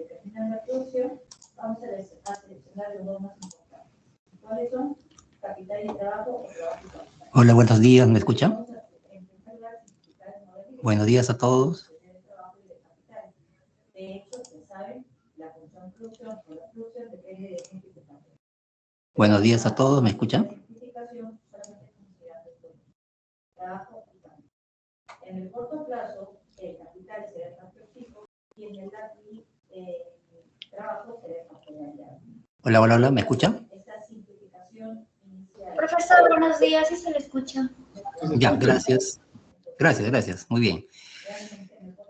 terminan la producción, vamos a seleccionar los dos más importantes. ¿Cuáles son? Capital y trabajo o trabajo y capital. Hola, buenos días, ¿me escuchan? Buenos días a todos. De hecho, se sabe, la función producción o la producción depende de simplificación. Buenos días a todos, ¿me escuchan? Simplificación solamente considerando el trabajo y capital. En el corto plazo, el capital será el factor fijo y en el trabajo será el factor variable. Hola, hola, hola, ¿me escuchan? Esta simplificación inicial. Profesor, buenos días, ¿sí se le escucha? Ya, gracias. Gracias, muy bien.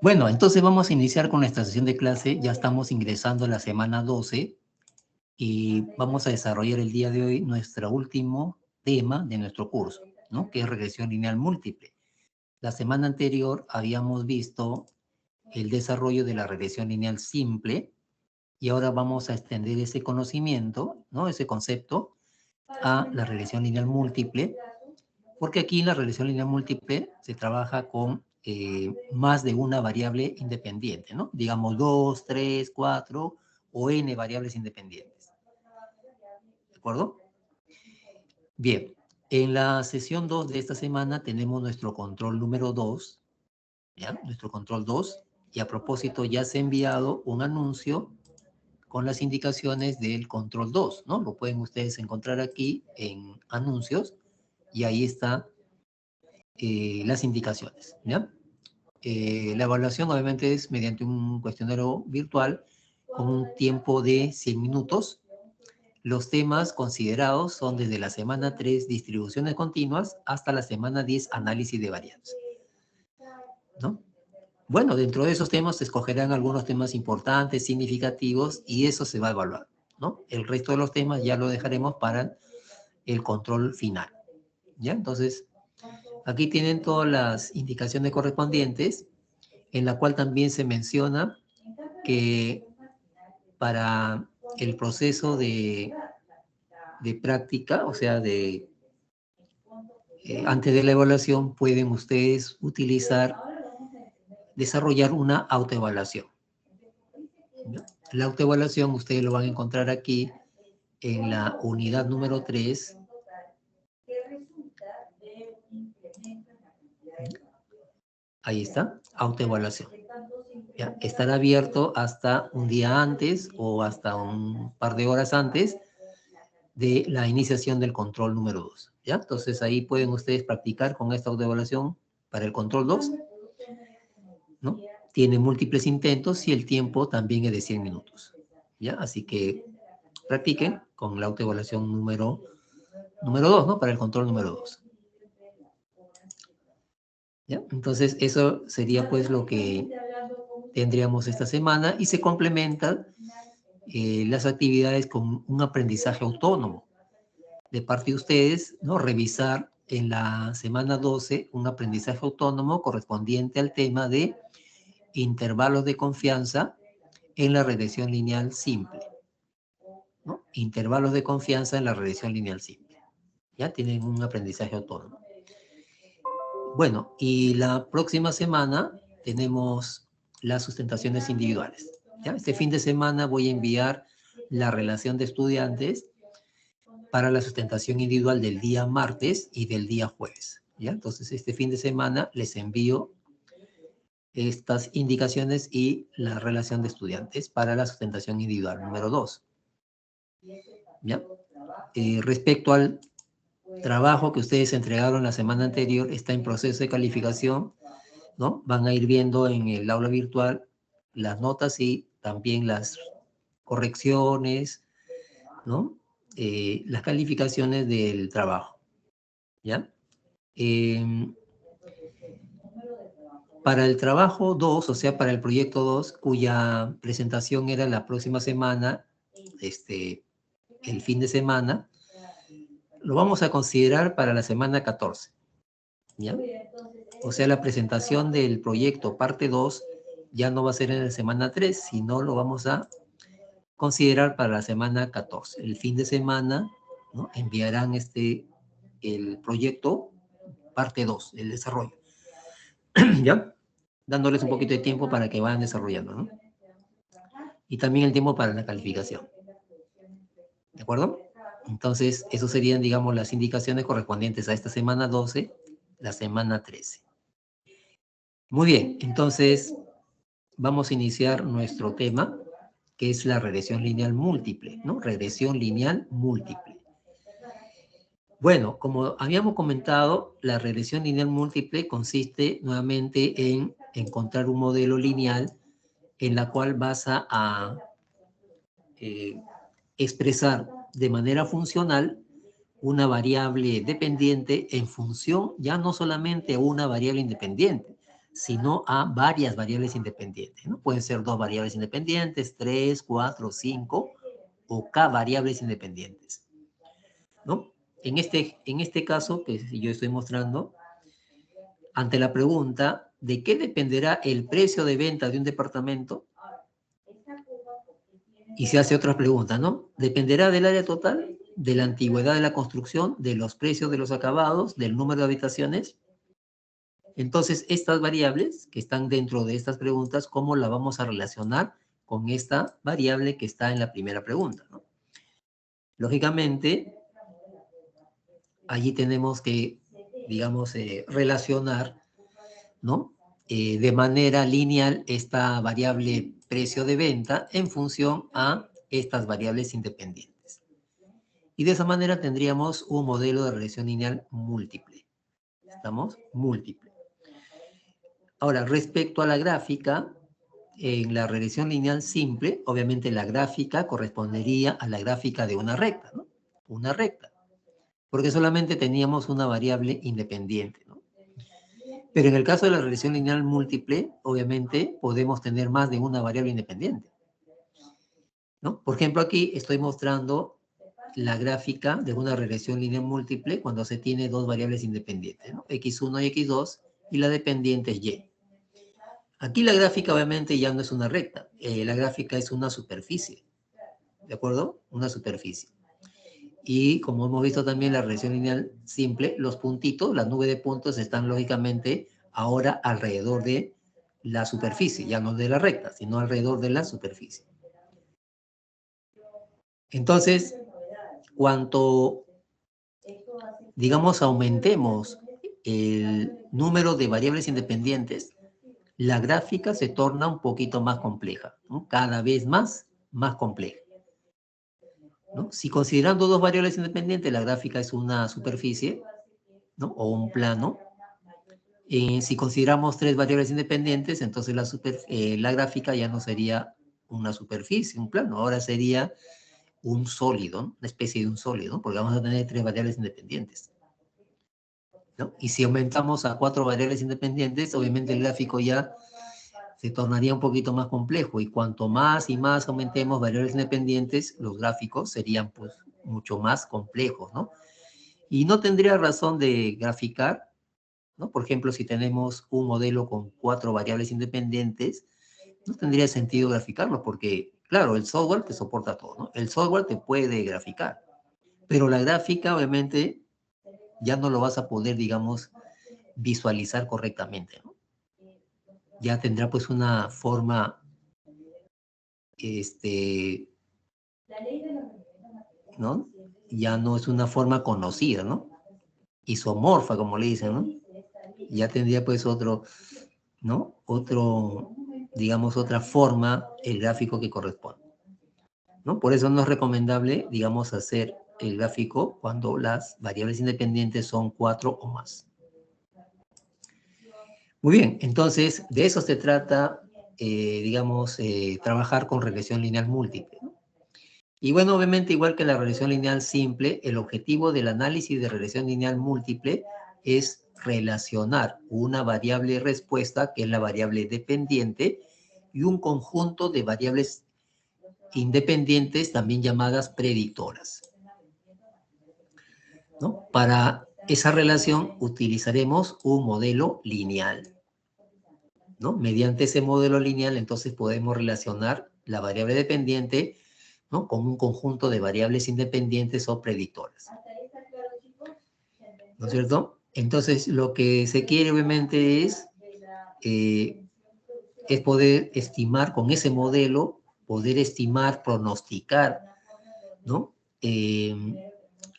Bueno, entonces vamos a iniciar con nuestra sesión de clase. Ya estamos ingresando a la semana 12 y vamos a desarrollar el día de hoy nuestro último tema de nuestro curso, ¿no? Que es regresión lineal múltiple. La semana anterior habíamos visto el desarrollo de la regresión lineal simple y ahora vamos a extender ese conocimiento, ¿no? Ese concepto a la regresión lineal múltiple, porque aquí en la regresión lineal múltiple se trabaja con más de una variable independiente, ¿no? Digamos 2, 3, 4 o n variables independientes. ¿De acuerdo? Bien, en la sesión 2 de esta semana tenemos nuestro control número 2, ¿ya? Nuestro control 2, y a propósito ya se ha enviado un anuncio con las indicaciones del control 2, ¿no? Lo pueden ustedes encontrar aquí en anuncios y ahí está las indicaciones, ¿ya? La evaluación obviamente es mediante un cuestionario virtual con un tiempo de 100 minutos. Los temas considerados son desde la semana 3, distribuciones continuas, hasta la semana 10, análisis de variables, ¿no? Bueno, dentro de esos temas se escogerán algunos temas importantes, significativos, y eso se va a evaluar, ¿no? El resto de los temas ya lo dejaremos para el control final, ¿ya? Entonces, aquí tienen todas las indicaciones correspondientes, en la cual también se menciona que para el proceso de práctica, o sea, antes de la evaluación, pueden ustedes desarrollar una autoevaluación. La autoevaluación ustedes lo van a encontrar aquí en la unidad número 3. Ahí está, autoevaluación. Ya, estará abierto hasta un día antes o hasta un par de horas antes de la iniciación del control número 2. ¿Ya? Entonces ahí pueden ustedes practicar con esta autoevaluación para el control 2, ¿no? Tiene múltiples intentos y el tiempo también es de 100 minutos. ¿Ya? Así que practiquen con la autoevaluación número 2, ¿no? Para el control número 2. ¿Ya? Entonces eso sería pues lo que tendríamos esta semana y se complementan las actividades con un aprendizaje autónomo de parte de ustedes, ¿no? Revisar en la semana 12 un aprendizaje autónomo correspondiente al tema de intervalos de confianza en la regresión lineal simple, ¿no? Intervalos de confianza en la regresión lineal simple. Ya tienen un aprendizaje autónomo. Bueno, y la próxima semana tenemos las sustentaciones individuales. ¿Ya? Este fin de semana voy a enviar la relación de estudiantes para la sustentación individual del día martes y del día jueves. ¿Ya? Entonces, este fin de semana les envío estas indicaciones y la relación de estudiantes para la sustentación individual número 2. ¿Ya? Respecto al trabajo que ustedes entregaron la semana anterior, está en proceso de calificación, ¿no? Van a ir viendo en el aula virtual las notas y también las correcciones, ¿no? Las calificaciones del trabajo, ¿ya? Para el trabajo 2, o sea, para el proyecto 2, cuya presentación era la próxima semana, el fin de semana, lo vamos a considerar para la semana 14, ¿ya? O sea, la presentación del proyecto parte 2 ya no va a ser en la semana 3, sino lo vamos a considerar para la semana 14. El fin de semana, ¿no? Enviarán el proyecto parte 2, el desarrollo. ¿Ya? Dándoles un poquito de tiempo para que vayan desarrollando, ¿no? y también el tiempo para la calificación. ¿De acuerdo? Entonces, eso serían, digamos, las indicaciones correspondientes a esta semana 12, la semana 13. Muy bien, entonces vamos a iniciar nuestro tema, que es la regresión lineal múltiple, ¿no? Regresión lineal múltiple. Bueno, como habíamos comentado, la regresión lineal múltiple consiste nuevamente en encontrar un modelo lineal en la cual vas a expresar de manera funcional una variable dependiente en función ya no solamente a una variable independiente, sino a varias variables independientes, ¿no? Pueden ser 2 variables independientes, 3, 4, 5 o k variables independientes, ¿no? En este caso que yo estoy mostrando, ante la pregunta ¿de qué dependerá el precio de venta de un departamento? Y se hace otra pregunta, ¿no? ¿Dependerá del área total, de la antigüedad de la construcción, de los precios de los acabados, del número de habitaciones? Entonces, estas variables que están dentro de estas preguntas, ¿cómo la vamos a relacionar con esta variable que está en la primera pregunta, ¿no? Lógicamente, allí tenemos que, digamos, relacionar, ¿no? De manera lineal esta variable precio de venta en función a estas variables independientes. Y de esa manera tendríamos un modelo de regresión lineal múltiple. ¿Estamos? Múltiple. Ahora, respecto a la gráfica, en la regresión lineal simple, obviamente la gráfica correspondería a la gráfica de una recta, ¿no? Una recta. Porque solamente teníamos una variable independiente, ¿no? Pero en el caso de la regresión lineal múltiple, obviamente podemos tener más de una variable independiente, ¿no? Por ejemplo, aquí estoy mostrando la gráfica de una regresión lineal múltiple cuando se tiene 2 variables independientes, ¿no? X1 y X2, y la dependiente es Y. Aquí la gráfica obviamente ya no es una recta, la gráfica es una superficie, ¿de acuerdo? Una superficie. Y como hemos visto también la regresión lineal simple, los puntitos, la nube de puntos están lógicamente ahora alrededor de la superficie, ya no de la recta, sino alrededor de la superficie. Entonces, cuanto, digamos, aumentemos el número de variables independientes, la gráfica se torna un poquito más compleja, ¿no? Cada vez más compleja, ¿no? Si considerando 2 variables independientes, la gráfica es una superficie, ¿no? O un plano. Si consideramos 3 variables independientes, entonces la gráfica ya no sería una superficie, un plano, ahora sería un sólido, ¿no? Una especie de un sólido, ¿no? Porque vamos a tener 3 variables independientes, ¿no? Y si aumentamos a 4 variables independientes, obviamente el gráfico ya se tornaría un poquito más complejo, y cuanto más y más aumentemos variables independientes, los gráficos serían pues mucho más complejos, ¿no? Y no tendría razón de graficar, ¿no? Por ejemplo, si tenemos un modelo con 4 variables independientes, no tendría sentido graficarlo porque, claro, el software te soporta todo, ¿no? El software te puede graficar, pero la gráfica obviamente ya no lo vas a poder, digamos, visualizar correctamente, ¿no? Ya tendrá pues una forma, ¿no? Ya no es una forma conocida, ¿no? Isomorfa, como le dicen, ¿no? Ya tendría pues otro, ¿no? Digamos, otra forma el gráfico que corresponde, ¿no? Por eso no es recomendable, digamos, hacer el gráfico cuando las variables independientes son 4 o más. Muy bien, entonces de eso se trata, digamos, trabajar con regresión lineal múltiple, ¿no? Y bueno, obviamente, igual que la regresión lineal simple, el objetivo del análisis de regresión lineal múltiple es relacionar una variable respuesta, que es la variable dependiente, y un conjunto de variables independientes, también llamadas predictoras, ¿no? Para esa relación utilizaremos un modelo lineal, ¿no? Mediante ese modelo lineal, entonces podemos relacionar la variable dependiente, ¿no? Con un conjunto de variables independientes o predictoras, ¿no es cierto? Entonces, lo que se quiere obviamente es poder estimar con ese modelo poder estimar, pronosticar, ¿no?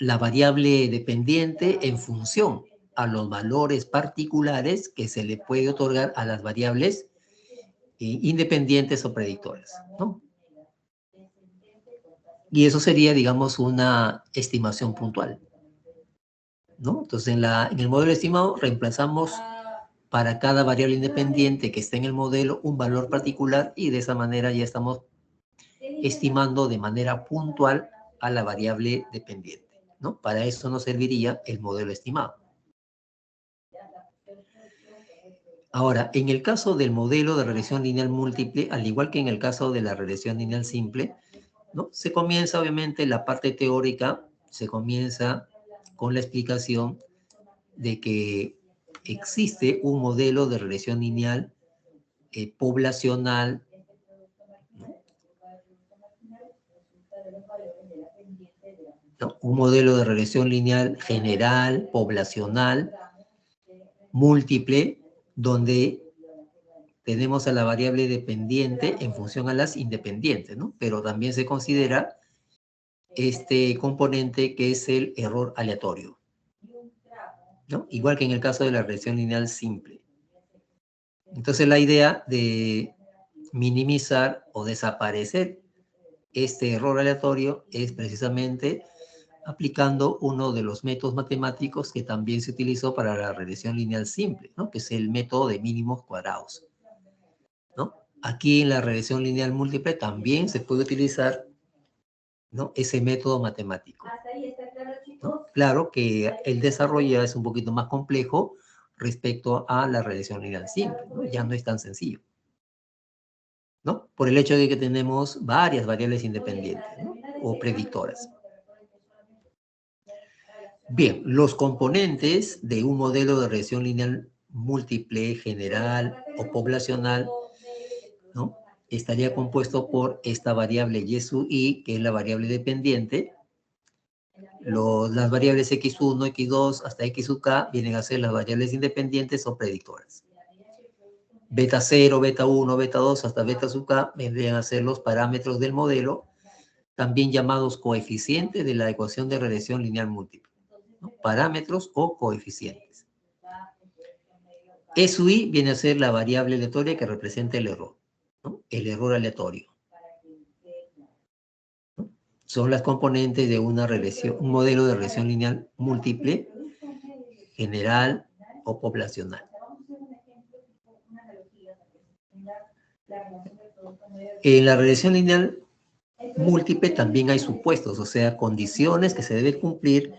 La variable dependiente en función a los valores particulares que se le puede otorgar a las variables independientes o predictoras, ¿no? Y eso sería, digamos, una estimación puntual, ¿no? Entonces, en el modelo estimado reemplazamos para cada variable independiente que esté en el modelo un valor particular y de esa manera ya estamos estimando de manera puntual a la variable dependiente, ¿no? Para eso nos serviría el modelo estimado. Ahora, en el caso del modelo de regresión lineal múltiple, al igual que en el caso de la regresión lineal simple, ¿no? Se comienza, obviamente, la parte teórica, se comienza con la explicación de que existe un modelo de regresión lineal poblacional, ¿no? Un modelo de regresión lineal general, poblacional, múltiple, donde tenemos a la variable dependiente en función a las independientes, ¿no? Pero también se considera este componente que es el error aleatorio, ¿no? Igual que en el caso de la regresión lineal simple. Entonces la idea de minimizar o desaparecer este error aleatorio es precisamente aplicando uno de los métodos matemáticos que también se utilizó para la regresión lineal simple, ¿no? Que es el método de mínimos cuadrados, ¿no? Aquí en la regresión lineal múltiple también se puede utilizar, ¿no? Ese método matemático, ¿no? Claro que el desarrollo es un poquito más complejo respecto a la regresión lineal simple, ¿no? Ya no es tan sencillo, ¿no? Por el hecho de que tenemos varias variables independientes, ¿no? O predictoras. Bien, los componentes de un modelo de regresión lineal múltiple, general o poblacional, ¿no? Estaría compuesto por esta variable y sub i, que es la variable dependiente. Las variables x1, x2 hasta x sub k vienen a ser las variables independientes o predictoras. Beta 0, beta 1, beta 2 hasta beta sub k vendrían a ser los parámetros del modelo, también llamados coeficientes de la ecuación de regresión lineal múltiple, ¿no? Parámetros o coeficientes. E sub i viene a ser la variable aleatoria que representa el error, ¿no? El error aleatorio. ¿No? Son las componentes de una regresión, un modelo de regresión lineal múltiple, general o poblacional. En la regresión lineal múltiple también hay supuestos, o sea, condiciones que se deben cumplir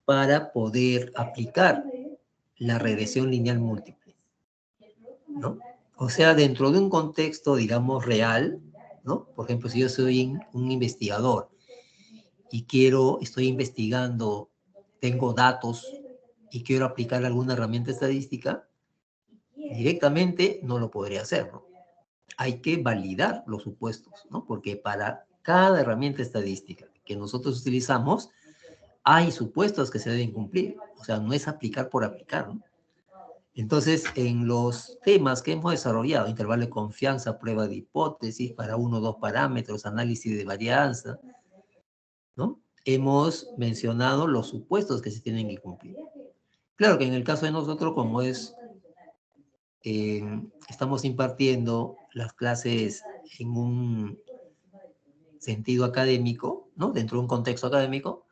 para poder aplicar la regresión lineal múltiple, ¿no? O sea, dentro de un contexto, digamos, real, ¿no? Por ejemplo, si yo soy un investigador y estoy investigando, tengo datos y quiero aplicar alguna herramienta estadística, directamente no lo podría hacer, ¿no? Hay que validar los supuestos, ¿no? Porque para cada herramienta estadística que nosotros utilizamos, hay supuestos que se deben cumplir. O sea, no es aplicar por aplicar, ¿no? Entonces, en los temas que hemos desarrollado, intervalo de confianza, prueba de hipótesis, para 1 o 2 parámetros, análisis de varianza, ¿no? Hemos mencionado los supuestos que se tienen que cumplir. Claro que en el caso de nosotros, como estamos impartiendo las clases en un sentido académico, ¿no? Dentro de un contexto académico,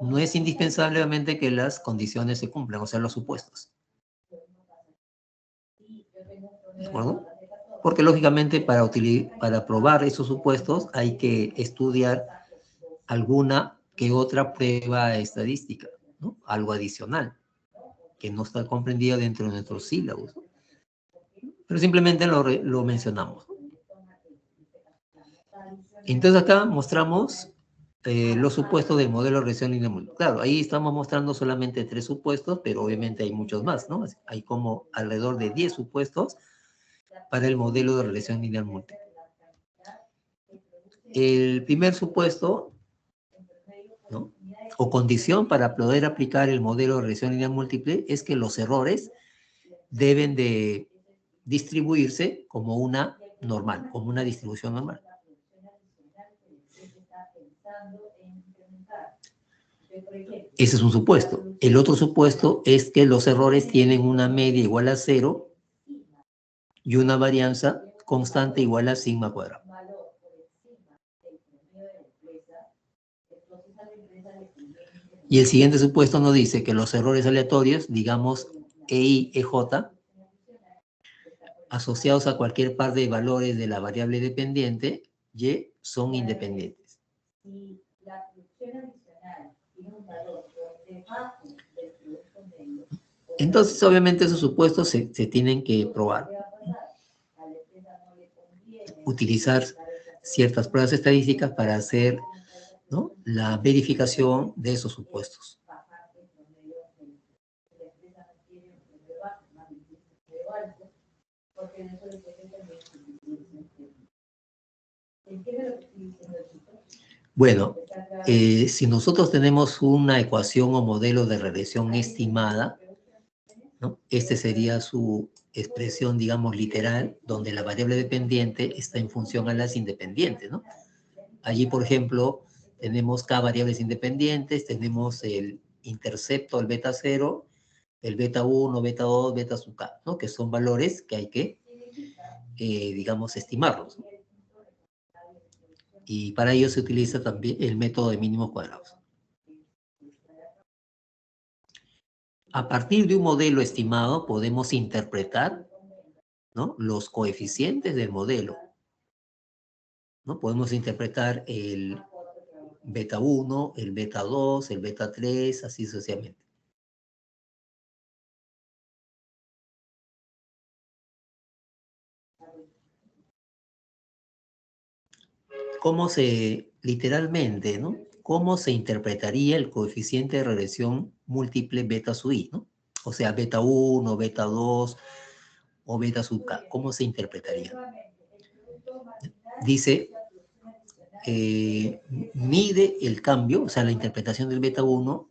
no es indispensable, obviamente, que las condiciones se cumplan, o sea, los supuestos. ¿De acuerdo? Porque, lógicamente, para probar esos supuestos hay que estudiar alguna que otra prueba estadística, ¿no? Algo adicional, que no está comprendida dentro de nuestros sílabos, ¿no? Pero simplemente lo mencionamos. Entonces acá mostramos los supuestos del modelo de regresión lineal múltiple. Claro, ahí estamos mostrando solamente 3 supuestos, pero obviamente hay muchos más, ¿no? Hay como alrededor de 10 supuestos para el modelo de regresión lineal múltiple. El primer supuesto, ¿no? O condición para poder aplicar el modelo de regresión lineal múltiple es que los errores deben de distribuirse como una normal, como una distribución normal. Ese es un supuesto. El otro supuesto es que los errores tienen una media igual a 0 y una varianza constante igual a sigma cuadrado. Y el siguiente supuesto nos dice que los errores aleatorios, digamos EI, EJ, asociados a cualquier par de valores de la variable dependiente, Y, son independientes. Si la función adicional tiene un valor por debajo del producto medio, Entonces, obviamente, esos supuestos se tienen que probar. Utilizar ciertas pruebas estadísticas para hacer, ¿no?, la verificación de esos supuestos. Bueno, si nosotros tenemos una ecuación o modelo de regresión estimada, ¿no?, este sería su expresión, digamos, literal, donde la variable dependiente está en función a las independientes, ¿no? Allí, por ejemplo, tenemos K variables independientes, tenemos el intercepto, el beta 0, el beta 1, beta 2, beta sub K, ¿no?, que son valores que hay que, digamos, estimarlos, ¿no? Y para ello se utiliza también el método de mínimos cuadrados. A partir de un modelo estimado podemos interpretar, ¿no?, los coeficientes del modelo, ¿no? Podemos interpretar el beta 1, el beta 2, el beta 3, así sucesivamente. ¿Cómo literalmente, ¿no?, cómo se interpretaría el coeficiente de regresión múltiple beta sub i, ¿no? O sea, beta 1, beta 2 o beta sub K, ¿cómo se interpretaría? Dice, mide el cambio, o sea, la interpretación del beta 1,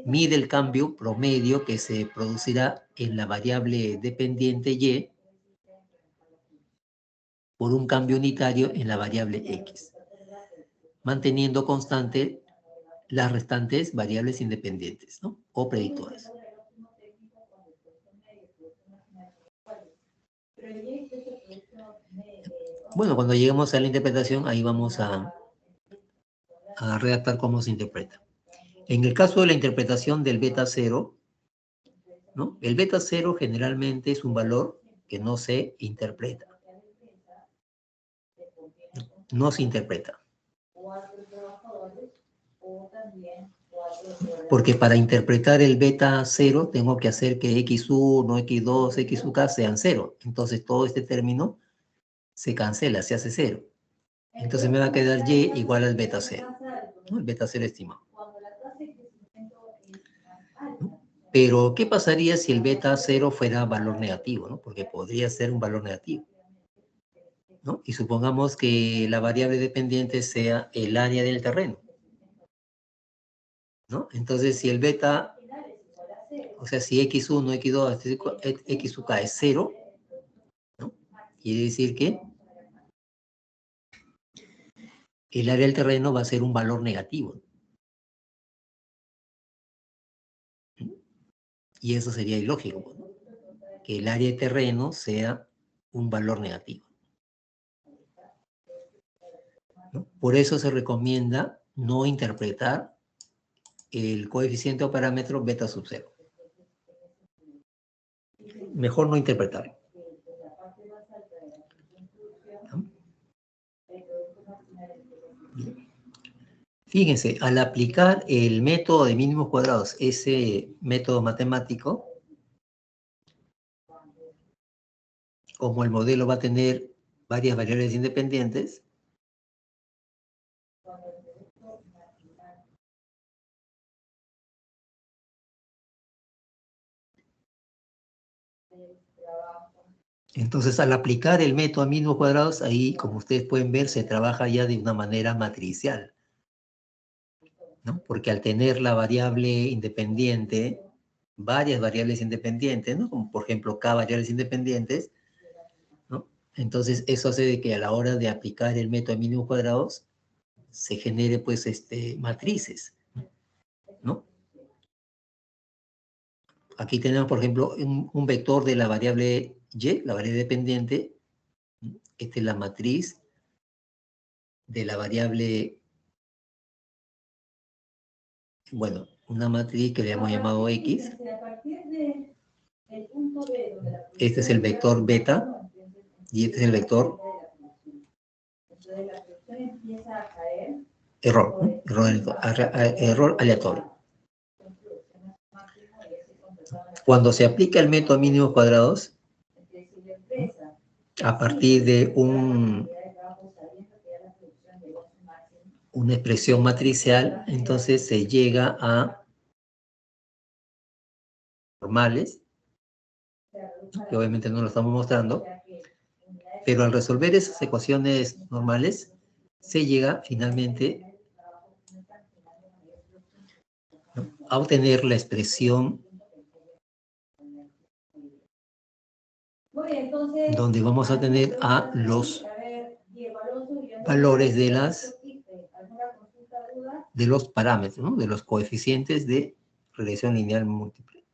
mide el cambio promedio que se producirá en la variable dependiente Y por un cambio unitario en la variable X, manteniendo constante las restantes variables independientes, ¿no?, o predictoras. Bueno, cuando lleguemos a la interpretación, ahí vamos a redactar cómo se interpreta. En el caso de la interpretación del beta 0, ¿no?, el beta 0 generalmente es un valor que no se interpreta. No se interpreta. Porque para interpretar el beta 0 tengo que hacer que x1, x2, x sub k sean 0. Entonces todo este término se cancela, se hace 0. Entonces me va a quedar y igual al beta 0, ¿no?, el beta 0 estimado. Pero, ¿qué pasaría si el beta 0 fuera valor negativo, ¿no? Porque podría ser un valor negativo, ¿no? Y supongamos que la variable dependiente sea el área del terreno, ¿no? Entonces, si el beta, o sea, si x1, x2, x sub k es 0, ¿no?, quiere decir que el área del terreno va a ser un valor negativo, ¿no? Y eso sería ilógico, ¿no?, que el área de terreno sea un valor negativo, ¿no? Por eso se recomienda no interpretar el coeficiente o parámetro beta sub 0. Mejor no interpretarlo, ¿no? Fíjense, al aplicar el método de mínimos cuadrados, ese método matemático, como el modelo va a tener varias variables independientes, entonces al aplicar el método a mínimos cuadrados, ahí, como ustedes pueden ver, se trabaja ya de una manera matricial, ¿no? Porque al tener la variable independiente, varias variables independientes, ¿no?, como por ejemplo K variables independientes, ¿no?, entonces eso hace de que a la hora de aplicar el método de mínimos cuadrados se genere, pues, matrices, ¿no? Aquí tenemos, por ejemplo, un vector de la variable y, la variable dependiente. Esta es la matriz de la variable, bueno, una matriz que le hemos llamado X. Este es el vector beta y este es el vector error, ¿no? Error aleatorio. Cuando se aplica el método mínimos cuadrados, a partir de una expresión matricial, entonces se llega a normales, que obviamente no lo estamos mostrando, pero al resolver esas ecuaciones normales, se llega finalmente a obtener la expresión donde vamos a tener a los valores de los parámetros, ¿no? De los coeficientes de regresión lineal múltiple.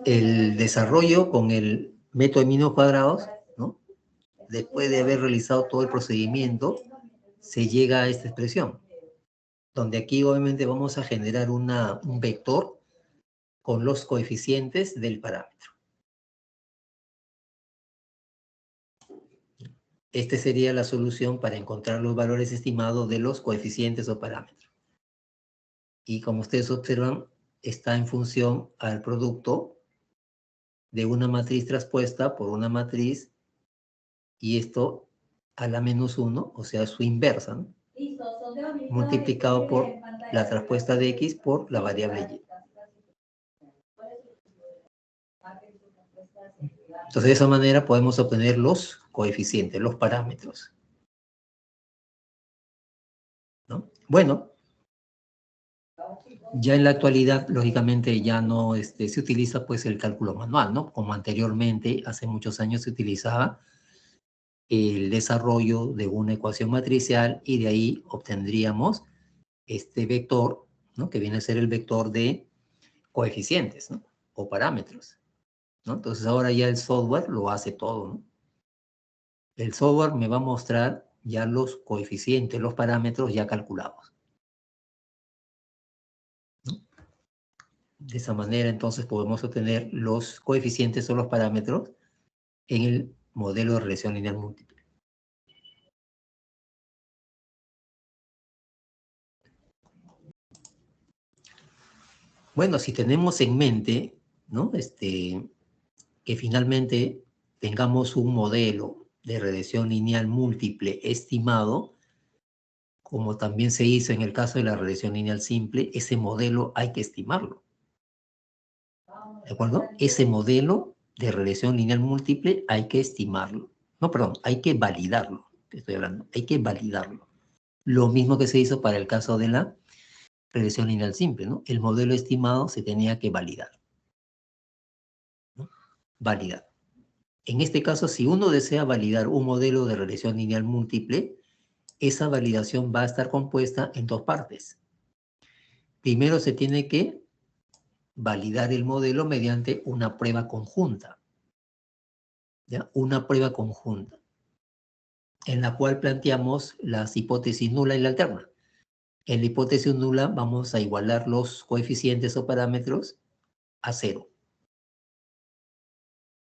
El desarrollo con el método de mínimos cuadrados, ¿no? Después de haber realizado todo el procedimiento, se llega a esta expresión, donde aquí obviamente vamos a generar un vector con los coeficientes del parámetro. Esta sería la solución para encontrar los valores estimados de los coeficientes o parámetros. Y como ustedes observan, está en función al producto de una matriz traspuesta por una matriz y esto a la menos 1, o sea, su inversa, ¿no? Multiplicado por la traspuesta de X por la variable Y. Entonces, de esa manera podemos obtener los coeficientes, los parámetros, ¿no? Bueno, ya en la actualidad, lógicamente, ya no se utiliza pues el cálculo manual, ¿no? Como anteriormente, hace muchos años se utilizaba el desarrollo de una ecuación matricial y de ahí obtendríamos este vector, ¿no? Que viene a ser el vector de coeficientes, ¿no? O parámetros, ¿no? Entonces ahora ya el software lo hace todo, ¿no? El software me va a mostrar ya los coeficientes, los parámetros ya calculados, ¿no? De esa manera entonces podemos obtener los coeficientes o los parámetros en el modelo de regresión lineal múltiple. Bueno, si tenemos en mente, ¿no? Que finalmente tengamos un modelo de regresión lineal múltiple estimado, como también se hizo en el caso de la regresión lineal simple, ese modelo hay que estimarlo. ¿De acuerdo? Ese modelo de regresión lineal múltiple hay que estimarlo. No, perdón, hay que validarlo. Estoy hablando, hay que validarlo. Lo mismo que se hizo para el caso de la regresión lineal simple, ¿no? El modelo estimado se tenía que validar, ¿no? Validar. En este caso, si uno desea validar un modelo de regresión lineal múltiple, esa validación va a estar compuesta en dos partes. Primero se tiene que validar el modelo mediante una prueba conjunta, ¿ya? Una prueba conjunta, en la cual planteamos las hipótesis nula y la alterna. En la hipótesis nula vamos a igualar los coeficientes o parámetros a 0.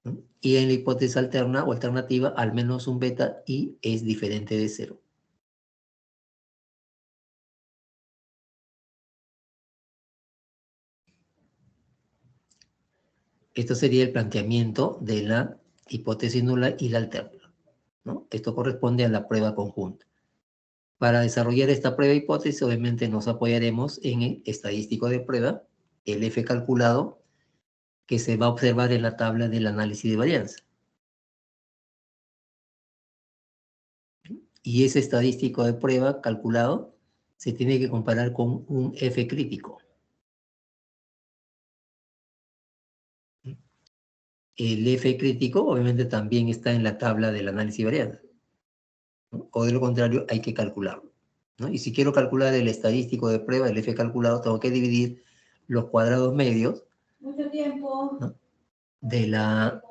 ¿No? Y en la hipótesis alterna o alternativa, al menos un beta y es diferente de 0. Esto sería el planteamiento de la hipótesis nula y la alterna, ¿no? Esto corresponde a la prueba conjunta. Para desarrollar esta prueba hipótesis, obviamente nos apoyaremos en el estadístico de prueba, el F calculado, que se va a observar en la tabla del análisis de varianza. Y ese estadístico de prueba calculado se tiene que comparar con un F crítico. El F crítico obviamente también está en la tabla del análisis de varianza, ¿no? O de lo contrario hay que calcularlo. ¿no? Y si quiero calcular el estadístico de prueba, el F calculado, tengo que dividir los cuadrados medios, Mucho tiempo. ¿no?, de la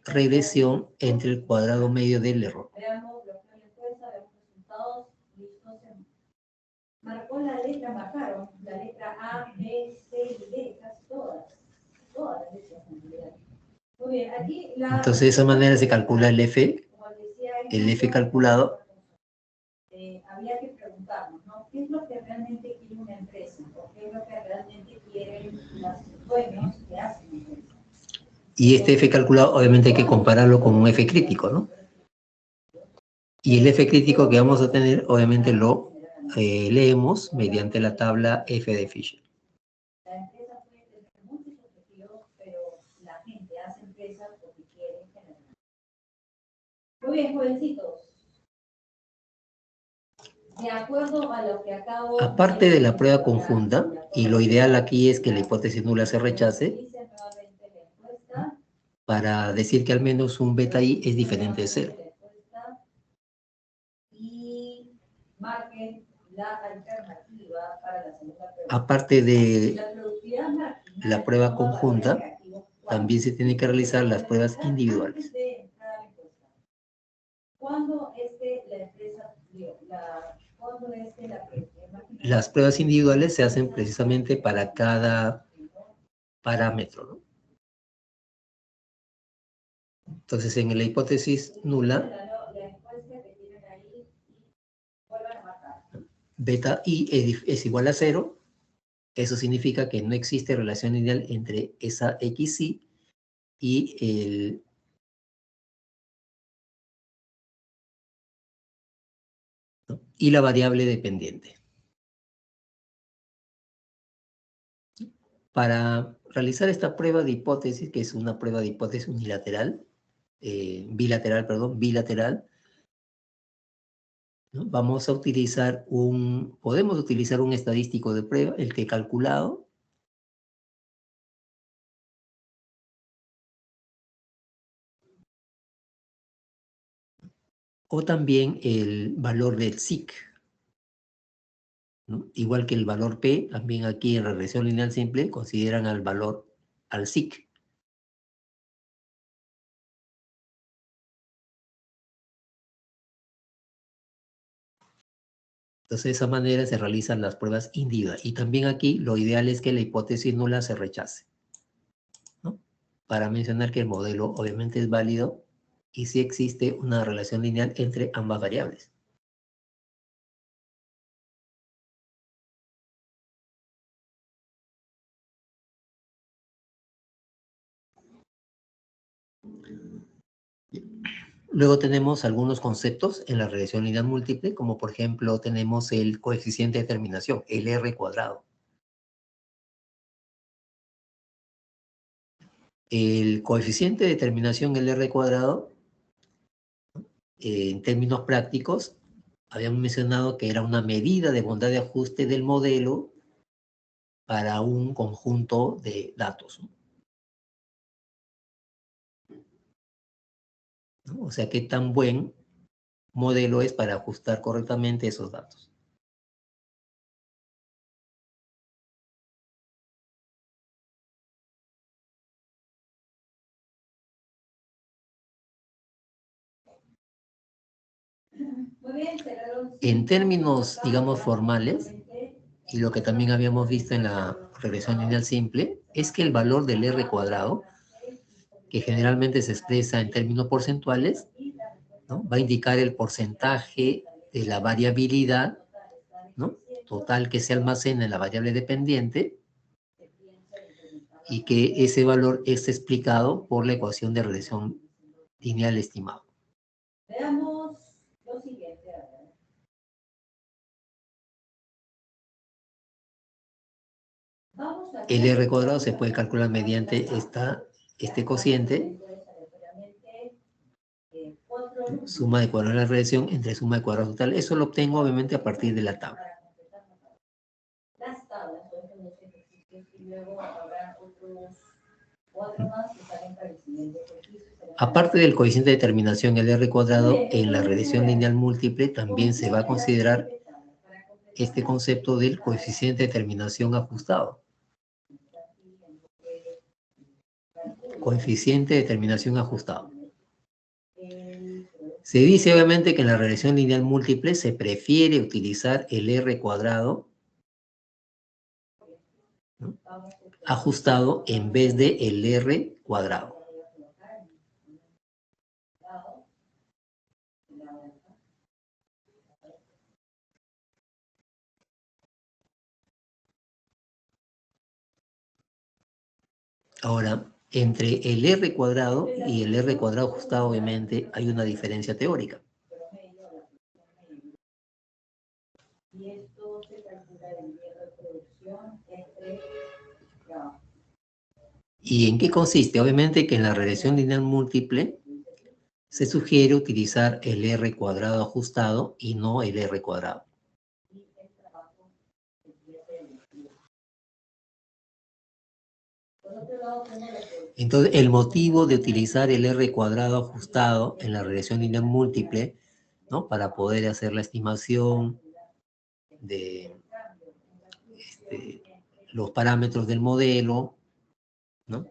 regresión entre el cuadrado medio del error. Veamos lo que la encuesta, veamos los resultados. Listo, se marcó la letra, marcaron la letra A, B, C y D, casi todas las letras en realidad. Muy bien, aquí la... Entonces, de esa manera se calcula el F calculado. Había que preguntarnos, ¿no? ¿Qué es lo que realmente quiere una empresa? ¿O qué es lo que realmente quieren los dueños que hacen una empresa? Y este F calculado, obviamente hay que compararlo con un F crítico, ¿no? Y el F crítico que vamos a tener, obviamente lo leemos mediante la tabla F de Fisher. La empresa puede tener muchos objetivos, pero la gente hace empresas porque quiere generar. Muy bien, jovencitos. De acuerdo a lo que acabo... Aparte de la prueba conjunta, y lo ideal aquí es que la hipótesis nula se rechace, para decir que al menos un beta I es diferente de 0. Y marquen la alternativa para la segunda prueba. Aparte de la prueba conjunta, también se tienen que realizar las pruebas individuales. Las pruebas individuales se hacen precisamente para cada parámetro, ¿no? Entonces, en la hipótesis nula, beta I es igual a 0. Eso significa que no existe relación lineal entre esa XI y y la variable dependiente. Para realizar esta prueba de hipótesis, que es una prueba de hipótesis unilateral, bilateral, ¿no?, vamos a utilizar podemos utilizar un estadístico de prueba, el T calculado, o también el valor del SIC, ¿no? Igual que el valor P, también aquí en regresión lineal simple consideran al valor, al SIC. Entonces, de esa manera se realizan las pruebas individuales. Y también aquí lo ideal es que la hipótesis nula se rechace, ¿no?, para mencionar que el modelo obviamente es válido y sí existe una relación lineal entre ambas variables. Luego tenemos algunos conceptos en la regresión lineal múltiple, como por ejemplo tenemos el coeficiente de terminación, el R cuadrado. El coeficiente de terminación, el R cuadrado, en términos prácticos, habíamos mencionado que era una medida de bondad de ajuste del modelo para un conjunto de datos, ¿no? O sea, qué tan buen modelo es para ajustar correctamente esos datos. En términos, digamos, formales, y lo que también habíamos visto en la regresión lineal simple, es que el valor del R cuadrado, que generalmente se expresa en términos porcentuales, ¿no?, va a indicar el porcentaje de la variabilidad, ¿no?, total que se almacena en la variable dependiente, y que ese valor es explicado por la ecuación de regresión lineal estimado. Veamos lo siguiente. El R cuadrado se puede calcular mediante este cociente, suma de cuadrados de la regresión entre suma de cuadrados total. Eso lo obtengo obviamente a partir de la tabla. Las tablas son los ejercicios y luego habrá cuatro más que salen para el siguiente ejercicio. Aparte del coeficiente de terminación, el R cuadrado, en la regresión lineal múltiple también se va a considerar este concepto del coeficiente de terminación ajustado. Coeficiente de terminación ajustado. Se dice obviamente que en la regresión lineal múltiple se prefiere utilizar el R cuadrado, ¿no?, ajustado en vez de el R cuadrado. Ahora, entre el R cuadrado y el R cuadrado ajustado, obviamente, hay una diferencia teórica. Y esto se calcula en reproducción entre... ¿Y en qué consiste? Obviamente que en la regresión lineal múltiple se sugiere utilizar el R cuadrado ajustado y no el R cuadrado. Entonces, el motivo de utilizar el R cuadrado ajustado en la regresión lineal múltiple, ¿no?, para poder hacer la estimación de los parámetros del modelo, ¿no?,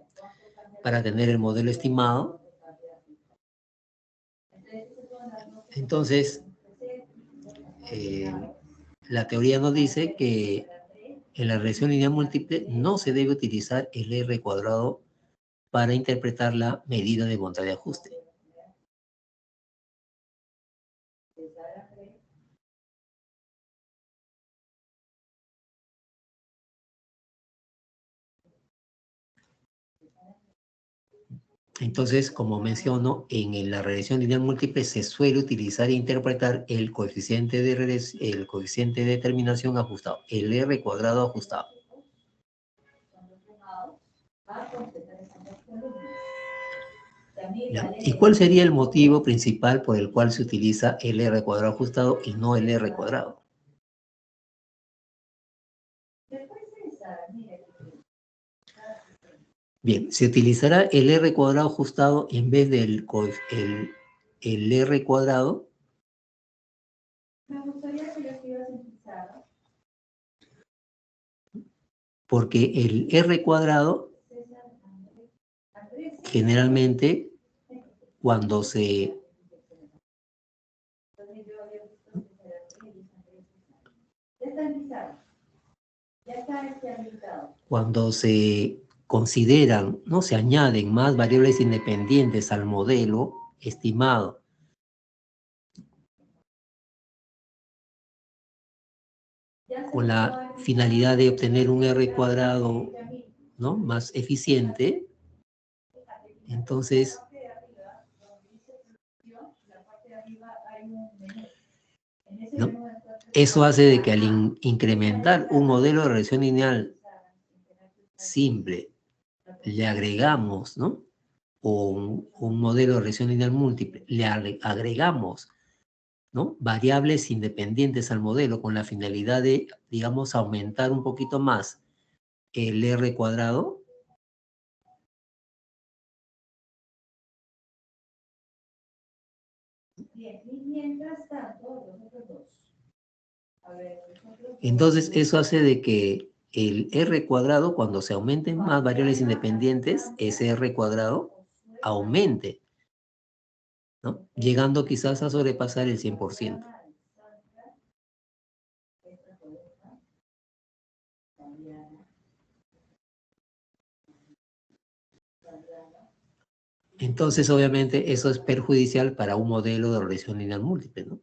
para tener el modelo estimado. Entonces, la teoría nos dice que en la regresión lineal múltiple no se debe utilizar el R cuadrado para interpretar la medida de voluntad de ajuste. Entonces, como menciono, en la regresión lineal múltiple se suele utilizar e interpretar el coeficiente de determinación ajustado, el R cuadrado ajustado. ¿Ya? ¿Y cuál sería el motivo principal por el cual se utiliza el R cuadrado ajustado y no el R cuadrado? Bien, se utilizará el R cuadrado ajustado en vez del el R cuadrado. Me gustaría que lo escribas en pizarra. Porque el R cuadrado generalmente cuando se... Cuando se consideran, ¿no?, se añaden más variables independientes al modelo estimado, con la finalidad de obtener un R cuadrado, ¿no?, más eficiente, entonces ¿no?, eso hace de que al incrementar un modelo de regresión lineal simple, le agregamos, ¿no?, o un modelo de regresión lineal múltiple, le agregamos, ¿no?, variables independientes al modelo con la finalidad de, digamos, aumentar un poquito más el R cuadrado. Bien, y mientras tanto, los otros dos. A ver, entonces, eso hace de que el R cuadrado, cuando se aumenten más variables independientes, ese R cuadrado aumente, ¿no?, llegando quizás a sobrepasar el 100%. Entonces, obviamente, eso es perjudicial para un modelo de regresión lineal múltiple, ¿no?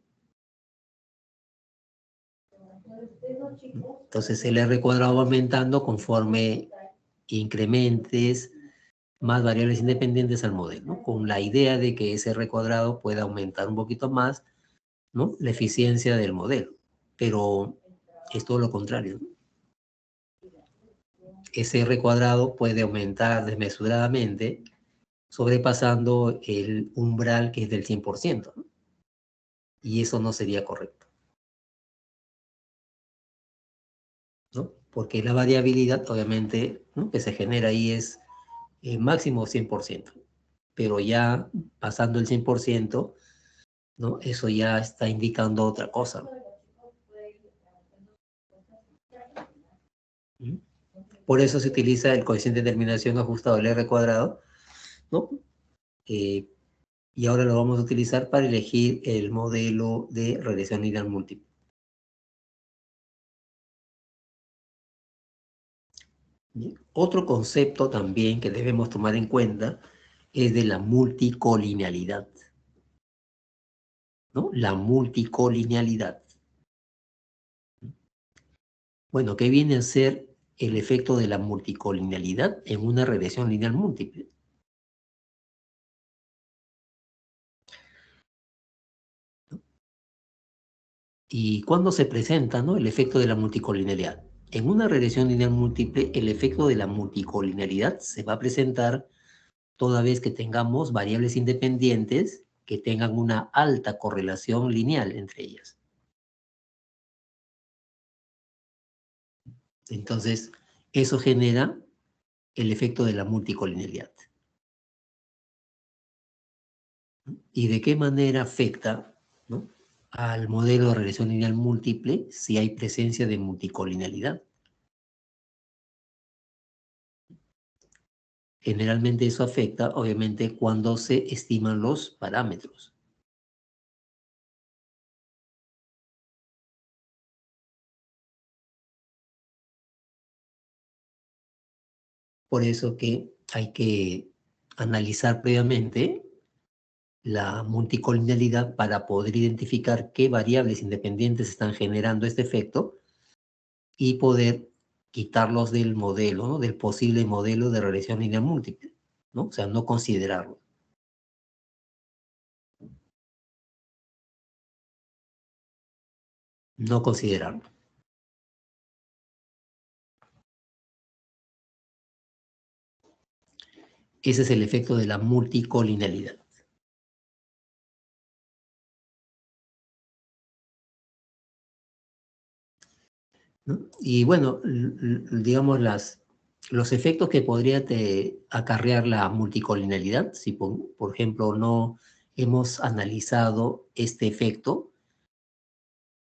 Entonces, el R cuadrado va aumentando conforme incrementes más variables independientes al modelo, ¿no?, con la idea de que ese R cuadrado pueda aumentar un poquito más, ¿no?, la eficiencia del modelo. Pero es todo lo contrario, ¿no? Ese R cuadrado puede aumentar desmesuradamente, sobrepasando el umbral que es del 100%, ¿no? Y eso no sería correcto, ¿no? Porque la variabilidad, obviamente, ¿no?, que se genera ahí es máximo 100%. Pero ya pasando el 100%, ¿no?, eso ya está indicando otra cosa, ¿no? Por eso se utiliza el coeficiente de terminación ajustado al R cuadrado, ¿no? Y ahora lo vamos a utilizar para elegir el modelo de regresión lineal múltiple. Otro concepto también que debemos tomar en cuenta es de la multicolinealidad, ¿no? La multicolinealidad. Bueno, ¿qué viene a ser el efecto de la multicolinealidad en una regresión lineal múltiple? ¿Y cuándo se presenta, ¿no?, el efecto de la multicolinealidad? En una regresión lineal múltiple, el efecto de la multicolinealidad se va a presentar toda vez que tengamos variables independientes que tengan una alta correlación lineal entre ellas. Entonces, eso genera el efecto de la multicolinealidad. ¿Y de qué manera afecta, ¿no?, al modelo de regresión lineal múltiple si hay presencia de multicolinealidad? Generalmente eso afecta, obviamente, cuando se estiman los parámetros. Por eso que hay que analizar previamente la multicolinealidad para poder identificar qué variables independientes están generando este efecto y poder quitarlos del modelo, ¿no?, del posible modelo de regresión lineal múltiple, ¿no? O sea, no considerarlo. No considerarlo. Ese es el efecto de la multicolinealidad, ¿no? Y bueno, digamos, los efectos que podría acarrear la multicolinealidad, si por ejemplo no hemos analizado este efecto,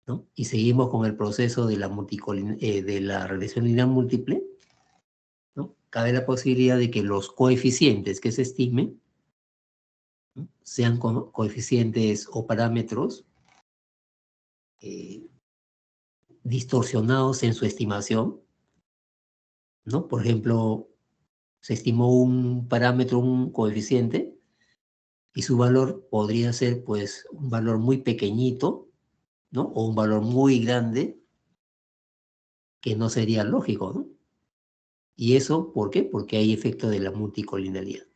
¿no?, y seguimos con el proceso de la de la regresión lineal múltiple, ¿no?, cabe la posibilidad de que los coeficientes que se estimen, ¿no?, sean coeficientes o parámetros distorsionados en su estimación, ¿no? Por ejemplo, se estimó un parámetro, un coeficiente, y su valor podría ser, pues, un valor muy pequeñito, ¿no?, o un valor muy grande, que no sería lógico, ¿no? ¿Y eso por qué? Porque hay efecto de la multicolinealidad.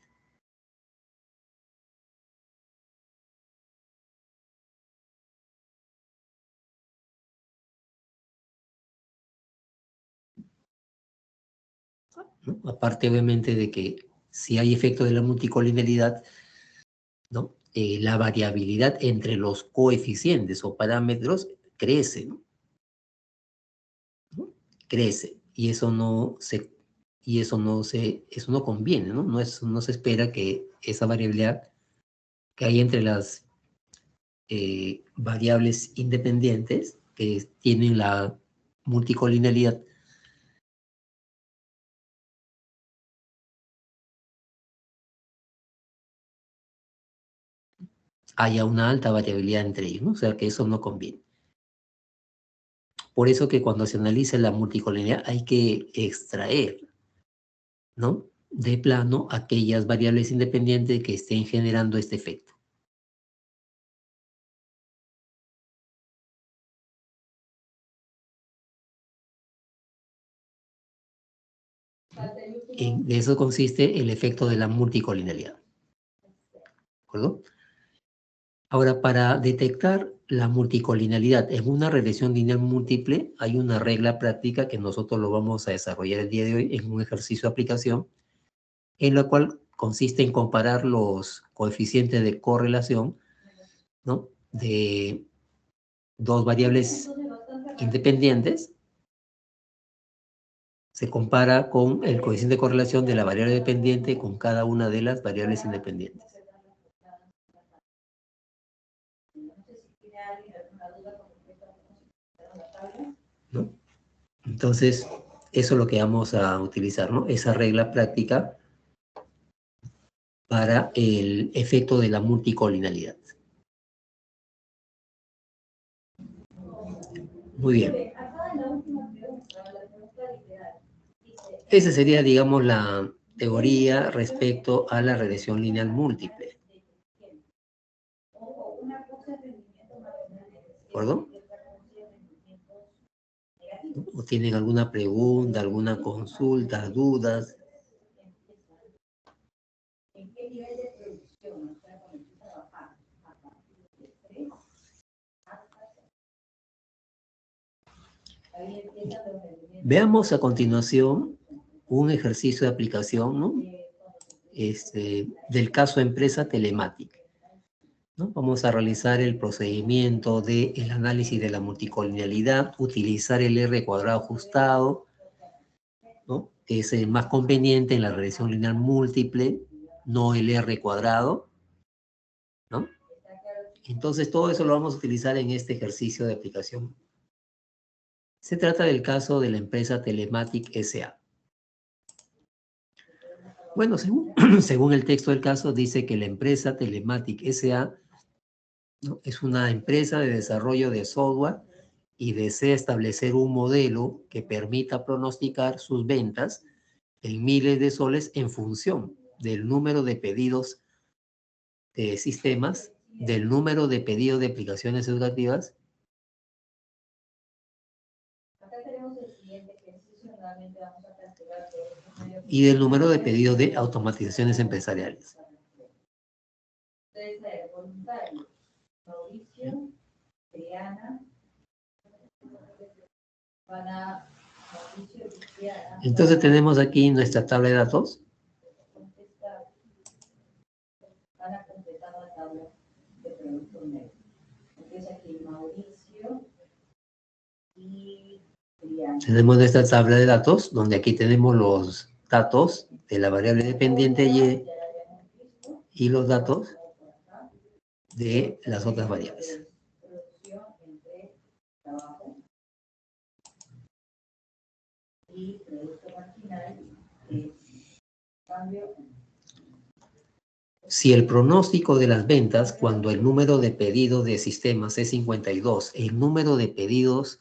¿No? Aparte, obviamente, de que si hay efecto de la multicolinealidad, ¿no?, la variabilidad entre los coeficientes o parámetros crece, ¿no? ¿No? Crece. Eso no conviene, ¿no? No se espera que esa variabilidad que hay entre las variables independientes que tienen la multicolinealidad haya una alta variabilidad entre ellos, ¿no? O sea, que eso no conviene. Por eso que cuando se analiza la multicolinealidad hay que extraer, ¿no?, de plano aquellas variables independientes que estén generando este efecto. De eso consiste el efecto de la multicolinealidad. ¿De acuerdo? Ahora, para detectar la multicolinealidad en una regresión lineal múltiple, hay una regla práctica que nosotros lo vamos a desarrollar el día de hoy en un ejercicio de aplicación, en la cual consiste en comparar los coeficientes de correlación, ¿no?, de dos variables independientes. Se compara con el coeficiente de correlación de la variable dependiente con cada una de las variables independientes, ¿no? Entonces, Eso es lo que vamos a utilizar, ¿no? Esa regla práctica para el efecto de la multicolinialidad. Muy bien. Acá en la última pregunta, la pregunta literal, dice, Esa sería, digamos, la teoría respecto a la regresión lineal múltiple. ojo, una cosa es rendimiento marginal ¿De acuerdo? y otra cosa es rendimientos negativos. ¿O tienen alguna pregunta, alguna consulta, dudas? ¿En qué nivel de producción está comenzando a trabajar? A partir de 3 hasta 6. Ahí empiezan los rendimientos. Veamos a continuación un ejercicio de aplicación, ¿no? Del caso empresa telemática, ¿no? Vamos a realizar el procedimiento del análisis de la multicolinialidad, utilizar el R cuadrado ajustado, ¿no? Que es el más conveniente en la regresión lineal múltiple, no el R cuadrado, ¿no? Entonces todo eso lo vamos a utilizar en este ejercicio de aplicación. Se trata del caso de la empresa Telematic S.A. Bueno, según el texto del caso, dice que la empresa Telematic S.A., ¿no?, es una empresa de desarrollo de software y desea establecer un modelo que permita pronosticar sus ventas en miles de soles en función del número de pedidos de sistemas, del número de pedidos de aplicaciones educativas. Acá tenemos el siguiente ejercicio, nuevamente vamos a calcular Y del número de pedidos de automatizaciones empresariales. Entonces, voluntario, Mauricio, Triana, Mauricio, Triana. Entonces tenemos aquí nuestra tabla de datos. Van a completar la tabla de producto medio. Entonces aquí Mauricio y Triana. Tenemos nuestra tabla de datos, donde aquí tenemos los datos de la variable dependiente Y y los datos de las otras variables. Producción entre trabajo y producto marginal es cambio. Si el pronóstico de las ventas, cuando el número de pedidos de sistemas es 52, el número de pedidos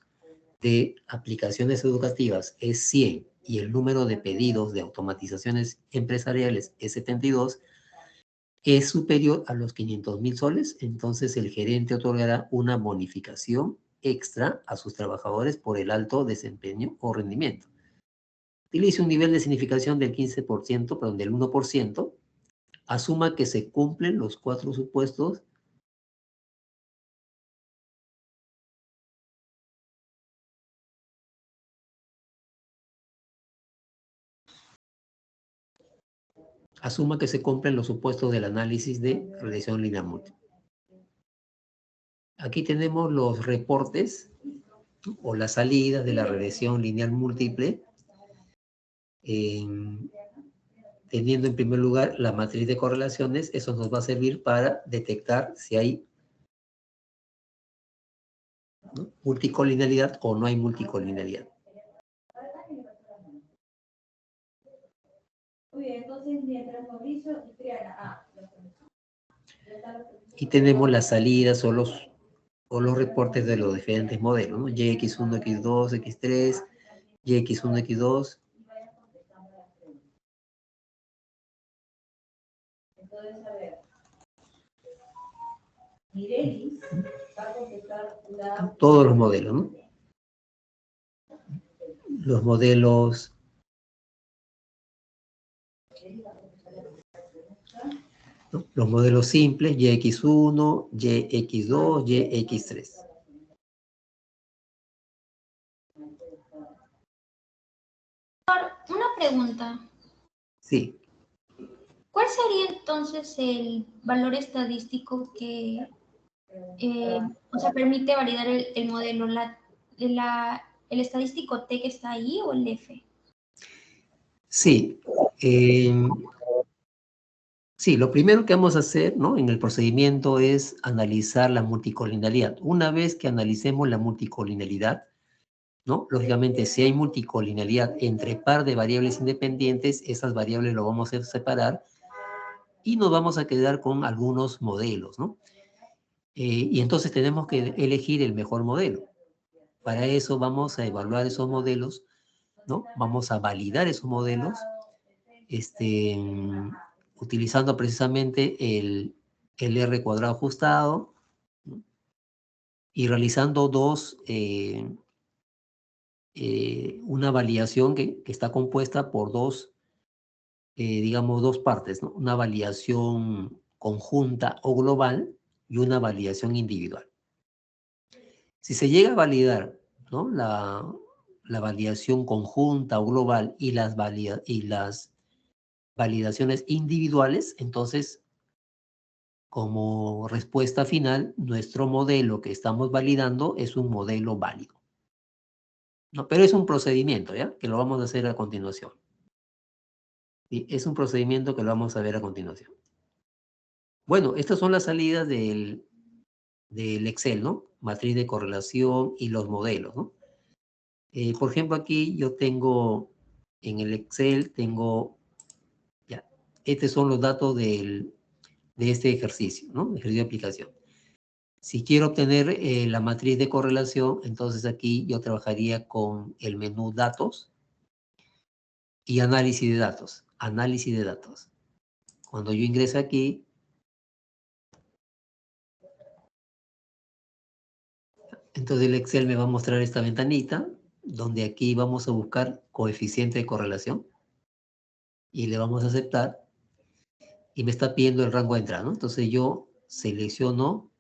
de aplicaciones educativas es 100 y el número de pedidos de automatizaciones empresariales es 72, es superior a los 500.000 soles, entonces el gerente otorgará una bonificación extra a sus trabajadores por el alto desempeño o rendimiento. Utilice un nivel de significación del 15%, perdón, del 1%. Asuma que se cumplen los 4 supuestos . Asuma que se cumplen los supuestos del análisis de regresión lineal múltiple. Aquí tenemos los reportes, ¿no?, o las salidas de la regresión lineal múltiple, teniendo en primer lugar la matriz de correlaciones. Eso nos va a servir para detectar si hay, ¿no?, multicolinialidad o no hay multicolinialidad. Muy bien, entonces mientras Mauricio y Triana, Y tenemos las salidas o los reportes de los diferentes modelos, ¿no? YX1, X2, X3, YX1, X2. entonces, a ver, Mirelis va a contestar Todos los modelos, ¿no? Los modelos. ¿No? Los modelos simples, YX1, YX2, YX3. Una pregunta. Sí. ¿Cuál sería entonces el valor estadístico que permite validar el modelo? ¿El estadístico T que está ahí o el F? Sí. Sí, lo primero que vamos a hacer, ¿no?, en el procedimiento es analizar la multicolinialidad. Una vez que analicemos la multicolinialidad, ¿no? Lógicamente, si hay multicolinealidad entre par de variables independientes, esas variables lo vamos a separar y nos vamos a quedar con algunos modelos, ¿no? Y entonces tenemos que elegir el mejor modelo. Para eso vamos a evaluar esos modelos, ¿no? Vamos a validar esos modelos, utilizando precisamente el R cuadrado ajustado, ¿no? Y realizando una validación que está compuesta por digamos, dos partes, ¿no? Una validación conjunta o global y una validación individual. Si se llega a validar, ¿no? la validación conjunta o global y las validaciones individuales, entonces, como respuesta final, nuestro modelo que estamos validando es un modelo válido, ¿no? Pero es un procedimiento, ¿ya? Que lo vamos a hacer a continuación. ¿Sí? Es un procedimiento que lo vamos a ver a continuación. Bueno, estas son las salidas del Excel, ¿no? Matriz de correlación y los modelos, ¿no? Por ejemplo, aquí yo tengo, en el Excel, ya, estos son los datos de este ejercicio, ¿no? Ejercicio de aplicación. Si quiero obtener la matriz de correlación, entonces aquí yo trabajaría con el menú datos y análisis de datos. Análisis de datos. Cuando yo ingreso aquí, entonces el Excel me va a mostrar esta ventanita, donde aquí vamos a buscar coeficiente de correlación y le vamos a aceptar y me está pidiendo el rango de entrada, ¿no? Entonces yo selecciono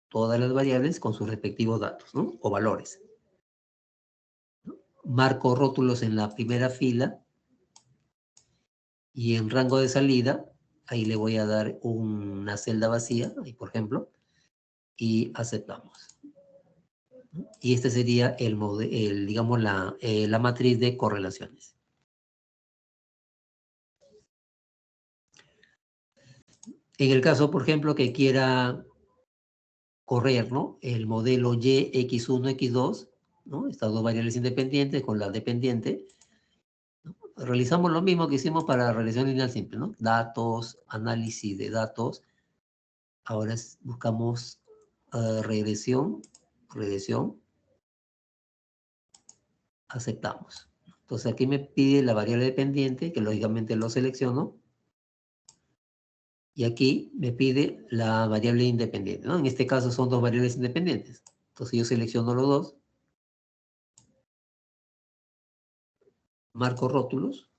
todas las variables con sus respectivos datos, ¿no? O valores. Marco rótulos en la primera fila y en rango de salida, ahí le voy a dar una celda vacía, ahí por ejemplo, y aceptamos. Y este sería digamos, la matriz de correlaciones. En el caso, por ejemplo, que quiera correr, ¿no? El modelo Y, X1, X2, ¿no? Estas dos variables independientes con la dependiente, ¿no? Realizamos lo mismo que hicimos para la regresión lineal simple, ¿no? Datos, análisis de datos. Ahora buscamos regresión, aceptamos. Entonces aquí me pide la variable dependiente, que lógicamente lo selecciono. Y aquí me pide la variable independiente, ¿no? En este caso son dos variables independientes. Entonces yo selecciono los dos. Marco rótulos.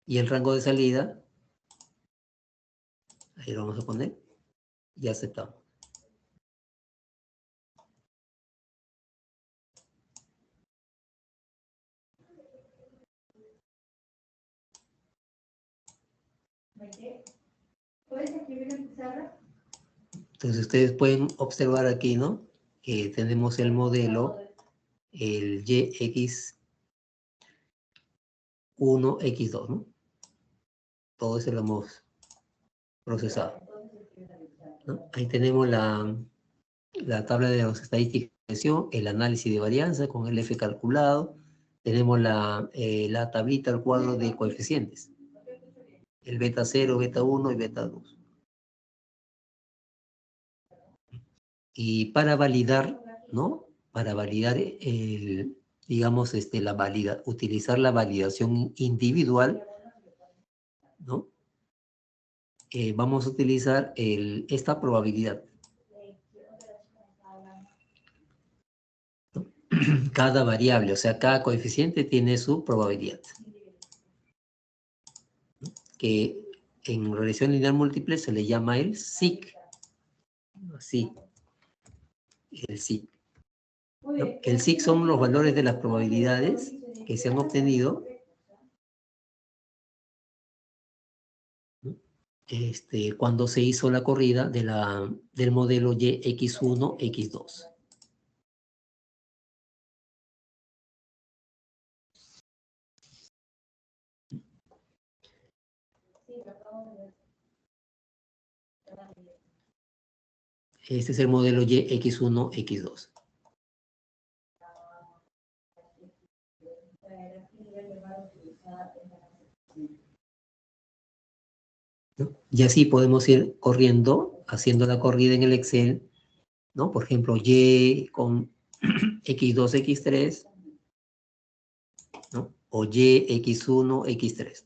Y el rango de salida, ahí lo vamos a poner. Y aceptamos. ¿Puedes escribir en pizarra? Entonces ustedes pueden observar aquí, ¿no? Que tenemos el modelo, el YX1, X2, ¿no? Todo eso lo hemos procesado, ¿no? Ahí tenemos la tabla de las estadísticas de presión, el análisis de varianza con el F calculado. Tenemos la tablita, el cuadro de coeficientes. El beta 0, beta 1 y beta 2. Y para validar, ¿no? Para validar digamos, utilizar la validación individual, ¿no? Vamos a utilizar esta probabilidad. ¿No? Cada variable, o sea, cada coeficiente tiene su probabilidad. ¿No? Que en regresión lineal múltiple se le llama el SIC. Así, el SIC. ¿No? El SIC son los valores de las probabilidades que se han obtenido, ¿no? Cuando se hizo la corrida del modelo YX1, X2. Este es el modelo Y, X1, X2. ¿No? Y así podemos ir corriendo, haciendo la corrida en el Excel, ¿no? Por ejemplo, Y con X2, X3, ¿no? O Y, X1, X3.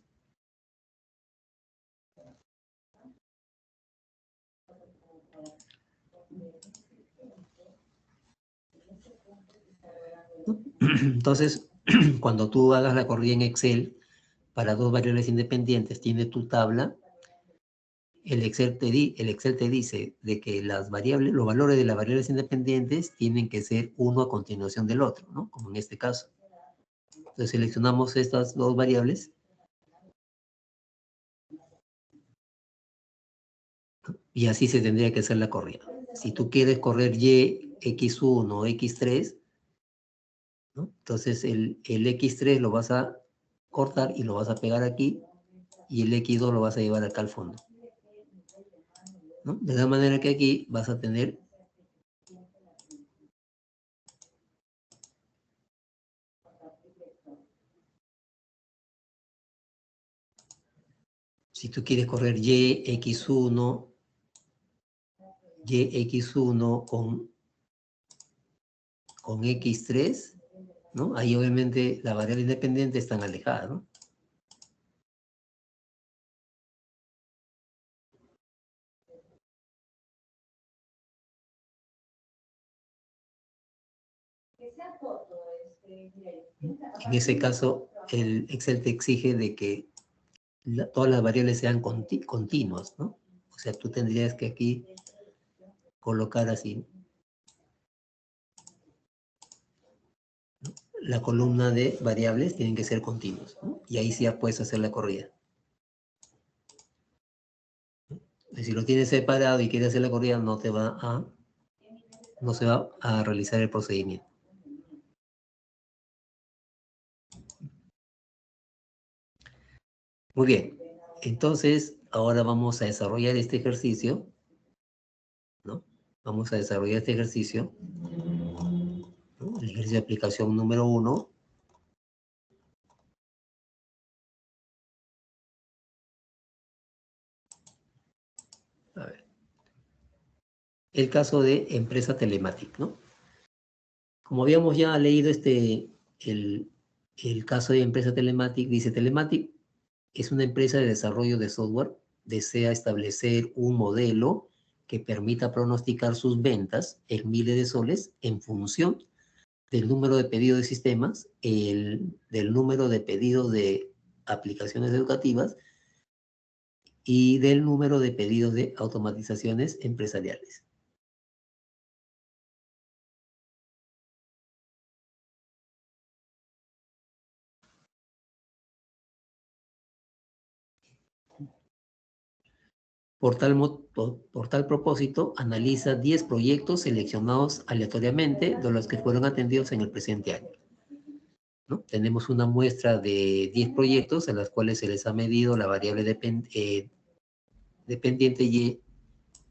¿No? Entonces, cuando tú hagas la corrida en Excel para dos variables independientes, tiene tu tabla, el Excel te dice de que las variables, los valores de las variables independientes tienen que ser uno a continuación del otro, ¿no? Como en este caso. Entonces seleccionamos estas dos variables. Y así se tendría que hacer la corrida. Si tú quieres correr Y, X1 o X3, ¿no? Entonces el X3 lo vas a cortar y lo vas a pegar aquí, y el X2 lo vas a llevar acá al fondo, ¿no? De la manera que aquí vas a tener si tú quieres correr Y, X1 con X3, ¿no? Ahí obviamente la variable independiente está alejada, ¿no? En ese caso, el Excel te exige de que todas las variables sean continuas, ¿no? O sea, tú tendrías que aquí colocar así, ¿no? La columna de variables tienen que ser continuos, ¿no? Y ahí sí ya puedes hacer la corrida. Si lo tienes separado y quieres hacer la corrida, no se va a realizar el procedimiento. Muy bien. Entonces, ahora vamos a desarrollar este ejercicio, ¿no? Vamos a desarrollar este ejercicio, ¿no? El ejercicio de aplicación número 1. A ver. El caso de empresa telemática, ¿no? Como habíamos ya leído el caso de empresa Telematic, dice Telematic es una empresa de desarrollo de software, desea establecer un modelo que permita pronosticar sus ventas en miles de soles en función del número de pedidos de sistemas, del número de pedidos de aplicaciones educativas y del número de pedidos de automatizaciones empresariales. Por tal propósito, analiza 10 proyectos seleccionados aleatoriamente de los que fueron atendidos en el presente año, ¿no? Tenemos una muestra de 10 proyectos a las cuales se les ha medido la variable dependiente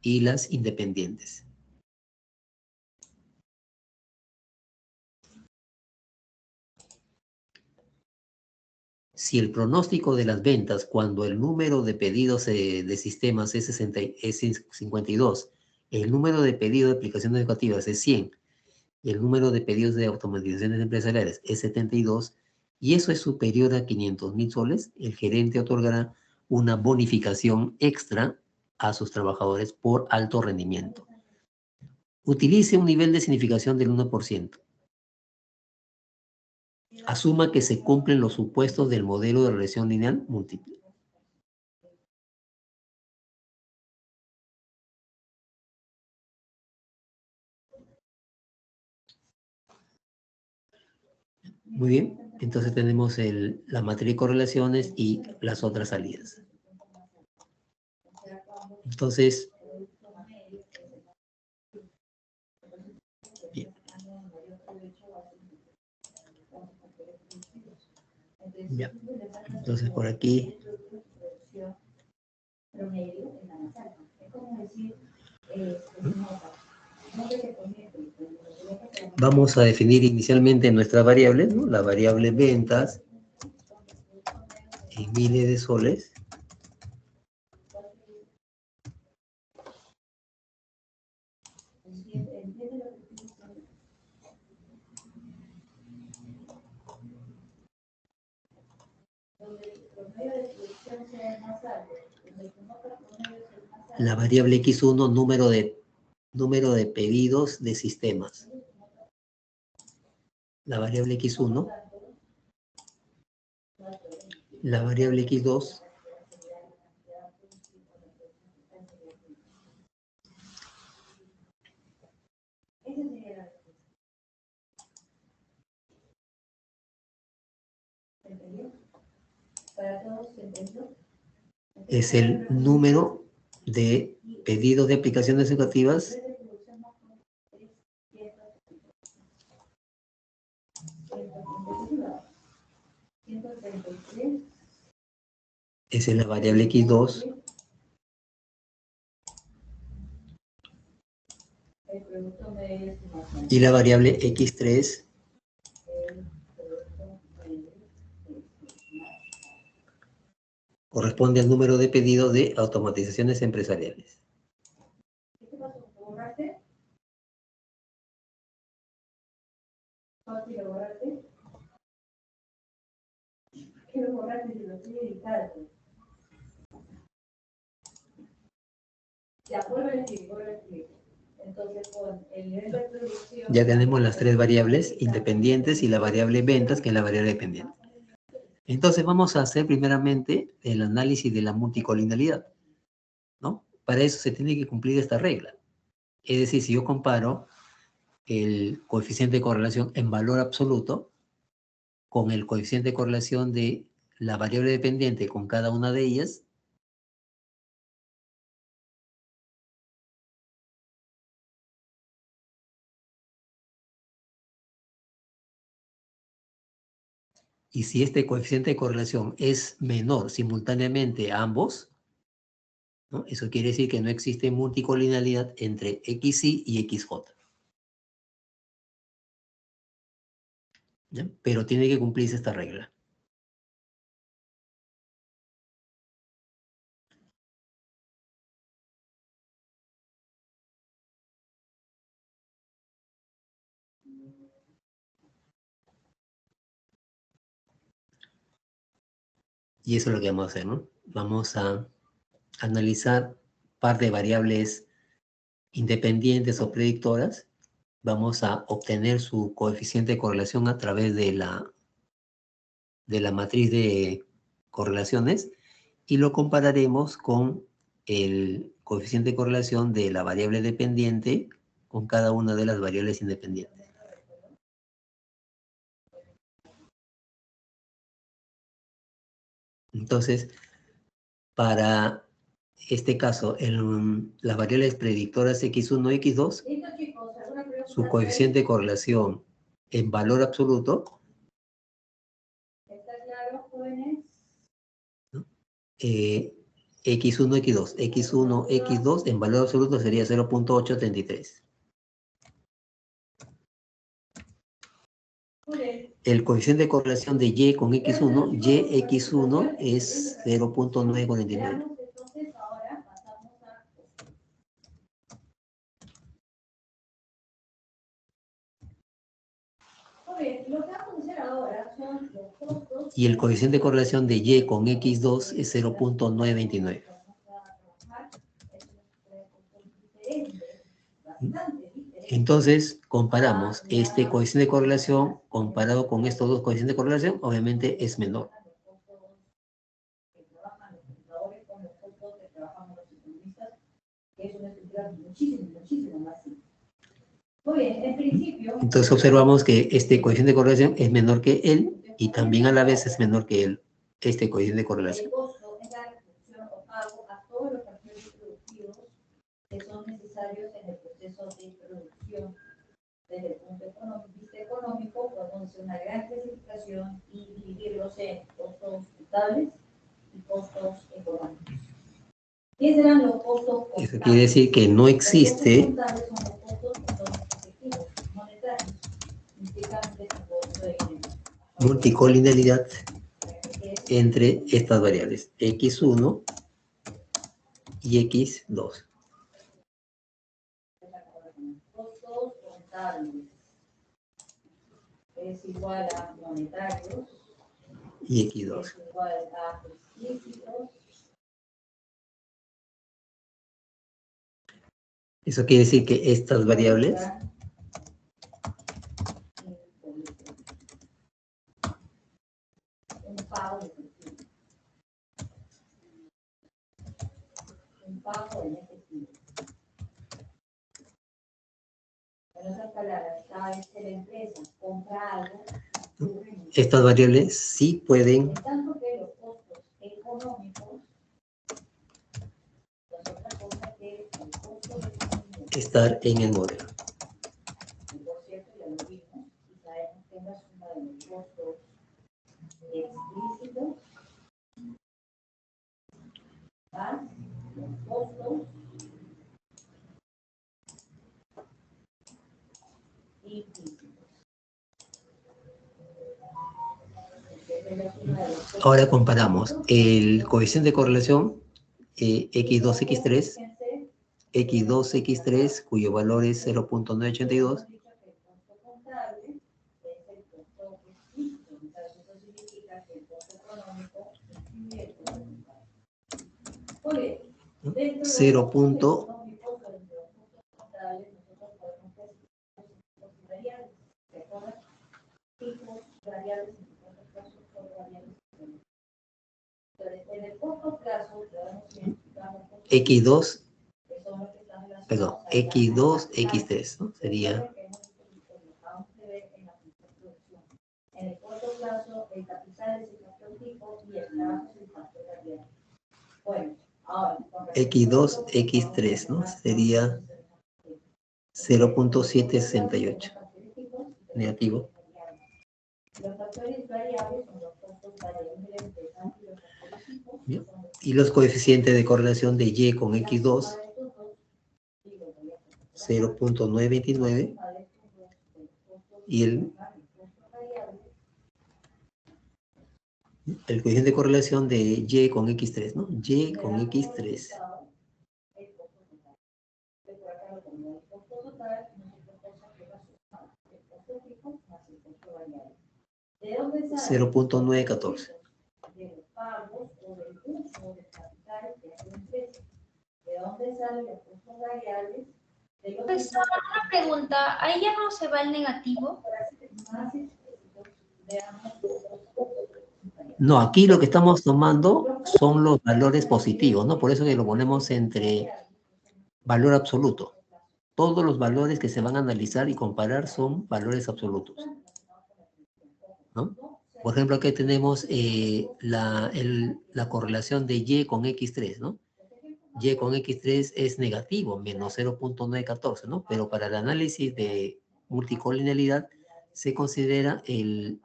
y las independientes. Si el pronóstico de las ventas cuando el número de pedidos de sistemas es 52, el número de pedidos de aplicaciones educativas es 100, y el número de pedidos de automatizaciones empresariales es 72, y eso es superior a 500.000 soles, el gerente otorgará una bonificación extra a sus trabajadores por alto rendimiento. Utilice un nivel de significación del 1%. Asuma que se cumplen los supuestos del modelo de regresión lineal múltiple. Muy bien, entonces tenemos la matriz de correlaciones y las otras salidas. Entonces, bien. Ya. Entonces por aquí. No sé qué poner, pero Vamos a definir inicialmente nuestras variables, ¿no? La variable ventas en miles de soles. entiende lo que estoy diciendo. Donde el promedio de producción sea el más alto, donde el otro promedio es el más alto. La variable X1, número de pedidos de sistemas. La variable X1. La variable X2. Esa sería la respuesta. ¿Se entendió? ¿Para todos se entendió? Es el número de pedidos de aplicaciones educativas esa es la variable X2 y la variable X3 corresponde al número de pedidos de automatizaciones empresariales. ¿Qué pasó? ¿Lo borraste? ¿Fácil lo borraste? ¿Qué lo borraste si lo estoy editando? Ya, vuelve a escribir. Entonces, con el nivel de producción... Ya tenemos las tres variables independientes y la variable ventas, que es la variable dependiente. Entonces vamos a hacer primeramente el análisis de la multicolinialidad, ¿no? Para eso se tiene que cumplir esta regla. Es decir, si yo comparo el coeficiente de correlación en valor absoluto con el coeficiente de correlación de la variable dependiente con cada una de ellas, y si este coeficiente de correlación es menor simultáneamente a ambos, ¿no? Eso quiere decir que no existe multicolinialidad entre XY y XJ. ¿Ya? Pero tiene que cumplirse esta regla. Y eso es lo que vamos a hacer, ¿no? Vamos a analizar par de variables independientes o predictoras. Vamos a obtener su coeficiente de correlación a través de la matriz de correlaciones y lo compararemos con el coeficiente de correlación de la variable dependiente con cada una de las variables independientes. Entonces, para este caso, las variables predictoras X1 y X2, su coeficiente de correlación en valor absoluto, ¿Está claro, jóvenes? ¿no? X1, X2. X1, X2 en valor absoluto sería 0.833. El coeficiente de correlación de Y con X1, YX1 es 0.949. Entonces, ahora pasamos a... Muy lo que vamos a hacer ahora son los costos... Y el coeficiente de correlación de Y con X2 es 0.929. Entonces, comparamos este coeficiente de correlación comparado con estos dos coeficientes de correlación, obviamente es menor. Muy bien, en principio... Entonces observamos que este coeficiente de correlación es menor que él y también a la vez es menor que este coeficiente de correlación. El costo es la reducción o pago a todos los factores productivos que son necesarios en el proceso de producción. Desde el punto económico, podemos hacer una gran clasificación y dividirlos en costos contables y costos económicos. ¿Qué serán los costos contables? Eso quiere decir que no existe Los costos contables son los costos multicolinealidad entre estas variables, x1 y x2. Costos contables es igual a monetarios Y x2. es igual a explícitos. Eso quiere decir que estas variables un pago efectivo. Un pago en efectivo. En otras palabras, cada vez que la empresa compra algo, estas variables sí pueden en tanto que los costos económicos, la otra cosa que el costo de estar en el modelo. por cierto, ya lo vimos, y sabemos que es la suma de los costos explícitos más los costos implícitos. Ahora comparamos el coeficiente de correlación x2, x3, x2, x3, cuyo valor es 0.982, ¿no? 0. En el corto plazo, x2, perdón, x2, x3, ¿no? Sería en el corto plazo, el capital es el factor fijo y el plazo es el factor variable. Bueno, ahora, x2, x3, ¿no? Sería 0.768 negativo. Los factores variables son los costos variables de la empresa y los factores fijos Bien. son los Y los coeficientes de correlación de y con x2, 0.929, y el coeficiente de correlación de y con x3, ¿no? Y con x3. ¿De dónde sale? 0.914. De los pagos o del uso del capital que hace la empresa. ¿De dónde salen los costos variables? De los Profesor, una pregunta, ¿ahí ya no se va el negativo? más explícitos de ambos costos. No, aquí lo que estamos tomando son los valores positivos, ¿no? Por eso que lo ponemos entre valor absoluto. Todos los valores que se van a analizar y comparar son valores absolutos, ¿no? Por ejemplo, aquí tenemos la correlación de y con x3, ¿no? Y con x3 es negativo, menos 0.914, ¿no? Pero para el análisis de multicolinealidad se considera el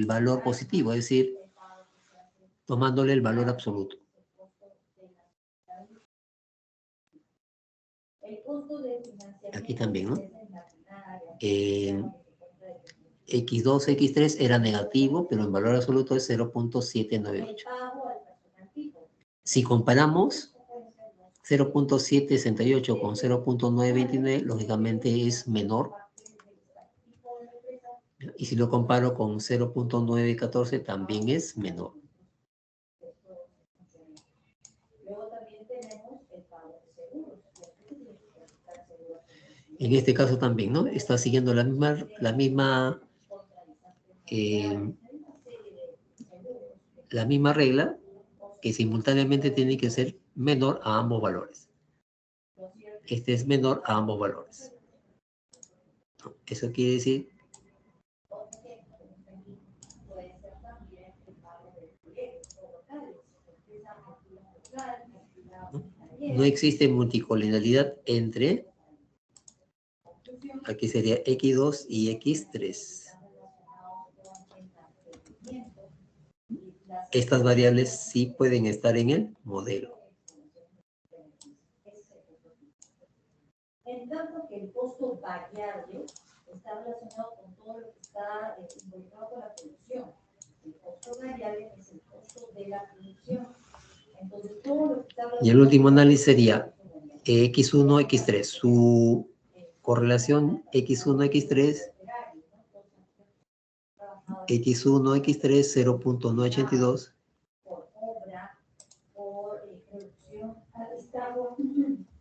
valor positivo, es decir, tomándole el valor absoluto. Aquí también, ¿no? X2, X3 era negativo, pero en valor absoluto es 0.798. Si comparamos 0.768 con 0.929, lógicamente es menor. Y si lo comparo con 0.914, también es menor. En este caso también, ¿no? Está siguiendo la misma regla, que simultáneamente tiene que ser menor a ambos valores. Este es menor a ambos valores. Eso quiere decir no existe multicolinealidad entre, aquí sería X2 y X3. Estas variables sí pueden estar en el modelo. En tanto que el costo variable está relacionado con todo lo que está está involucrado con la producción. El costo variable es el costo de la producción. Entonces, todo lo que está Y el último análisis sería X1, X3. Su correlación X1, X3, X1, X3, 0.982. por obra, por producción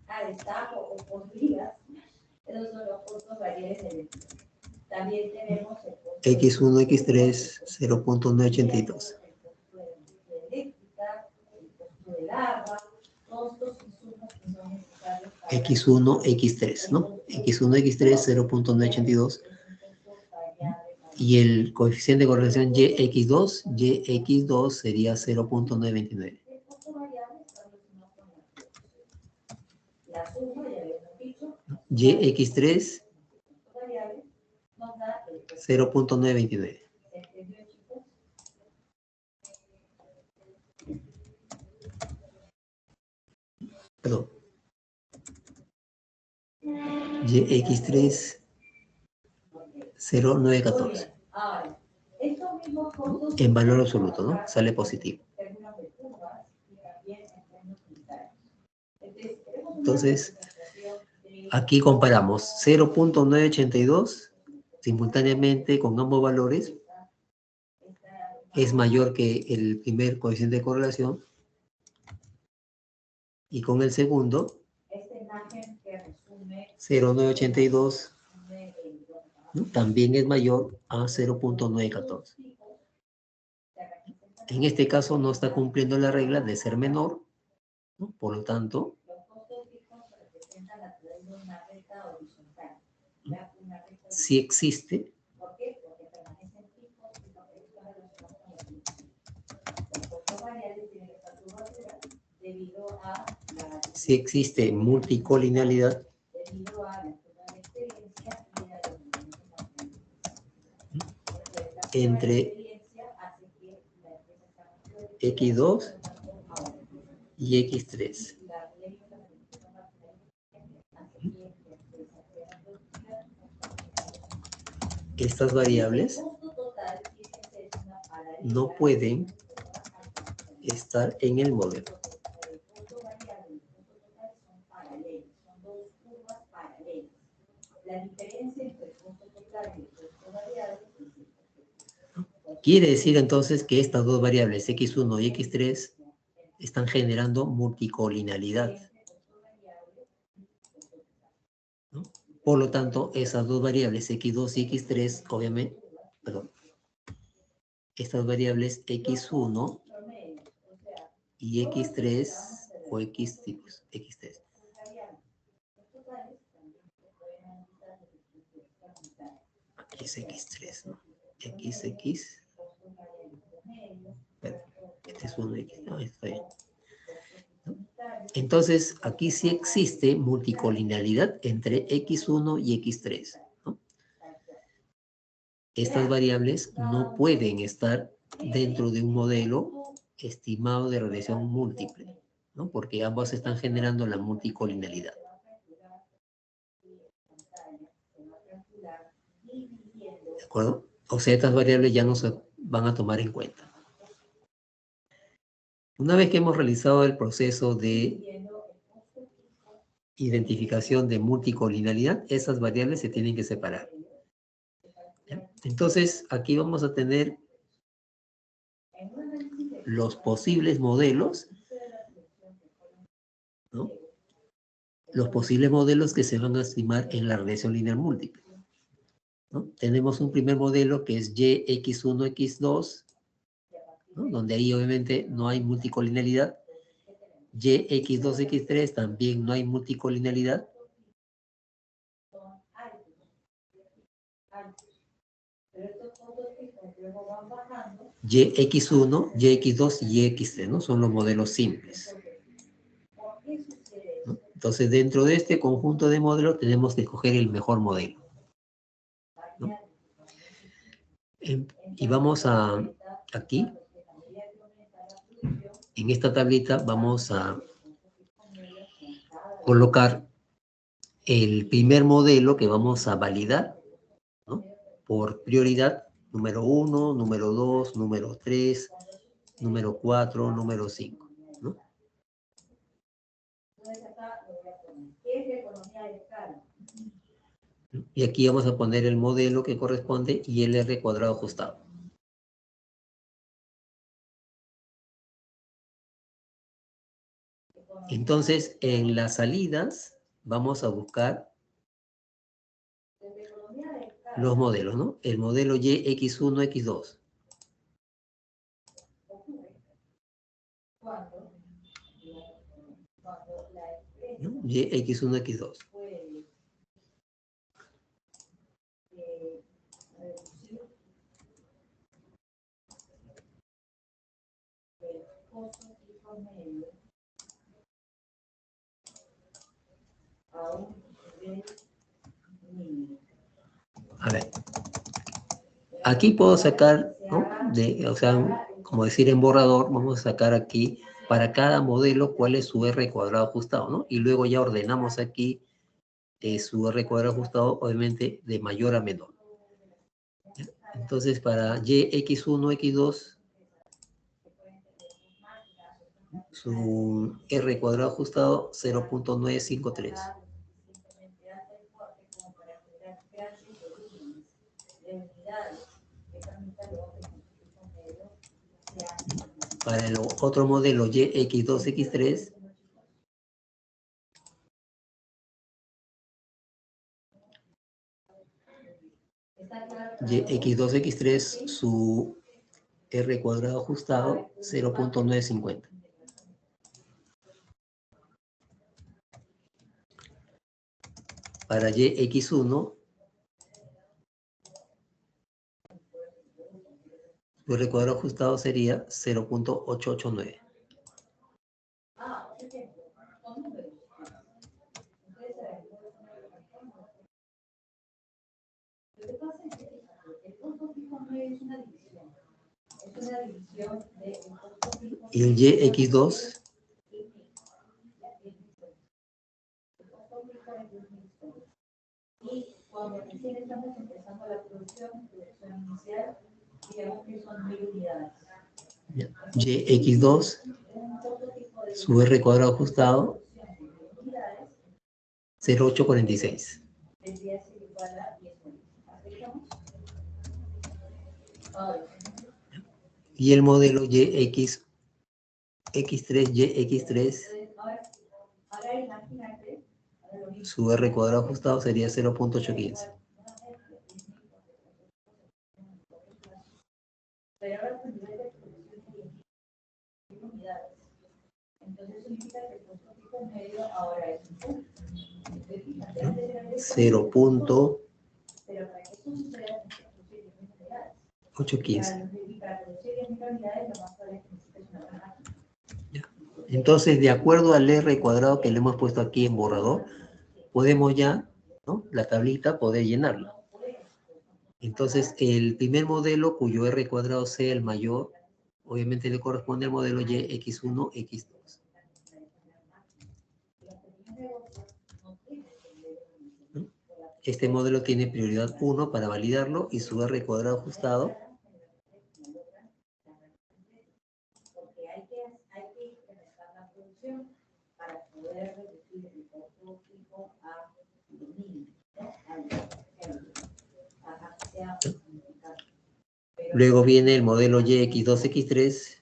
al destajo o por vigas. Esos son los costos variables eléctricos. También tenemos el costo X1, X3, 0.982. el costo de energía eléctrica, el costo del agua, todos estos insumos que son necesarios para X1, X3, ¿no? X1, X3, 0.982. Y el coeficiente de correlación YX2 sería 0.929. el costo variable está relacionado con la suma, ya habíamos dicho, YX3, el costo variable nos da el costo. 0.929. ¿Se entendió, chicos? Perdón. YX3, 0.914. Ahora, estos mismos costos En valor absoluto, ¿no? Sale positivo. en términos de curvas y también en términos unitarios. Entonces, aquí comparamos 0.982 simultáneamente con ambos valores. Es mayor que el primer coeficiente de correlación. Y con el segundo, esta imagen que resume 0.982, ¿no? También es mayor a 0.914. En este caso no está cumpliendo la regla de ser menor, ¿no? Por lo tanto, los costos fijos representan a través de una recta horizontal. Una recta sí existe, ¿por qué? Porque permanecen fijos y porque están relacionados con la producción. Los costos variables tienen esta curvatura debido a la sí existe multicolinealidad debido a la curva de experiencia y a los movimientos magnéticos. entre X2 y X3. Estas variables no pueden estar en el modelo. La diferencia entre el costo total y el costo variable es el costo. Quiere decir entonces que estas dos variables X1 y X3 están generando multicolinealidad, ¿no? Por lo tanto, esas dos variables X2 y X3, obviamente, perdón, estas variables X1 y X3 o X3. Aquí es X3, ¿no? XX. Este es 1X, no, está bien. ¿No? Entonces, aquí sí existe multicolinealidad entre X1 y X3, ¿no? Estas variables no pueden estar dentro de un modelo estimado de regresión múltiple, ¿no? Porque ambas están generando la multicolinealidad. ¿De acuerdo? O sea, estas variables ya no se van a tomar en cuenta. Una vez que hemos realizado el proceso de identificación de multicolinealidad, esas variables se tienen que separar. ¿Ya? Entonces, aquí vamos a tener los posibles modelos, ¿no? Los posibles modelos que se van a estimar en la regresión lineal múltiple, ¿no? Tenemos un primer modelo que es YX1, X2, ¿no? Donde ahí obviamente no hay multicolinealidad. YX2, X3 también no hay multicolinealidad. YX1, YX2 y YX3, ¿no? Son los modelos simples, ¿no? Entonces, dentro de este conjunto de modelos tenemos que escoger el mejor modelo, ¿no? Y vamos a, aquí, en esta tablita, vamos a colocar el primer modelo que vamos a validar, ¿no? por prioridad, número 1, número 2, número 3, número 4, número 5, ¿no? Entonces acá lo voy a poner. ¿Qué es la economía de escala? Y aquí vamos a poner el modelo que corresponde y el R cuadrado ajustado. Entonces, en las salidas vamos a buscar los modelos, ¿no? El modelo YX1, X2. ¿No? YX1, X2. A ver, aquí puedo sacar, ¿no? O sea, como decir en borrador, vamos a sacar aquí para cada modelo cuál es su R cuadrado ajustado, ¿no? Y luego ya ordenamos aquí su R cuadrado ajustado, obviamente, de mayor a menor. ¿Ya? Entonces, para YX1, X2, su R cuadrado ajustado 0.953. Para el otro modelo YX2, X3, YX2, X3, su R cuadrado ajustado 0.950. Para YX1, su R cuadrado ajustado sería 0.889. Y el YX2 y cuando recién estamos empezando la producción inicial, digamos que son 1000 unidades. YX2, su R cuadrado ajustado 0.846. Y el modelo YX, X3, YX3, su R cuadrado ajustado sería 0.815. Pero ahora el nivel de producción es unidades. Entonces significa que el costo fijo medio ahora es un punto. 0.815. Pero para que eso suceda, para producir 10.000 unidades, lo más probable es que necesites una gran máquina. Entonces, de acuerdo al R cuadrado que le hemos puesto aquí en borrador, podemos ya, ¿no? La tablita, poder llenarla. Entonces, el primer modelo cuyo R cuadrado sea el mayor, obviamente le corresponde al modelo YX1, X2. ¿No? Este modelo tiene prioridad 1 para validarlo y su R cuadrado ajustado Porque hay que incrementar la producción para poder reducir el costo fijo a 2.000, ¿no? Luego viene el modelo YX2, X3.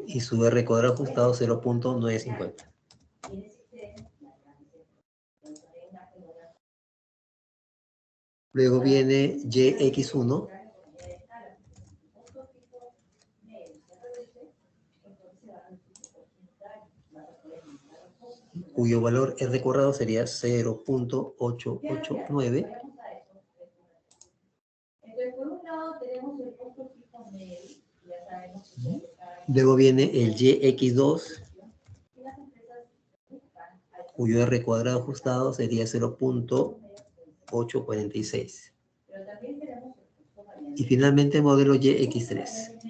Y su R cuadrado ajustado 0.950. Luego viene YX1, cuyo valor R cuadrado sería 0.889. Luego viene el YX2, cuyo R cuadrado ajustado sería 0.846. Y finalmente el modelo YX3,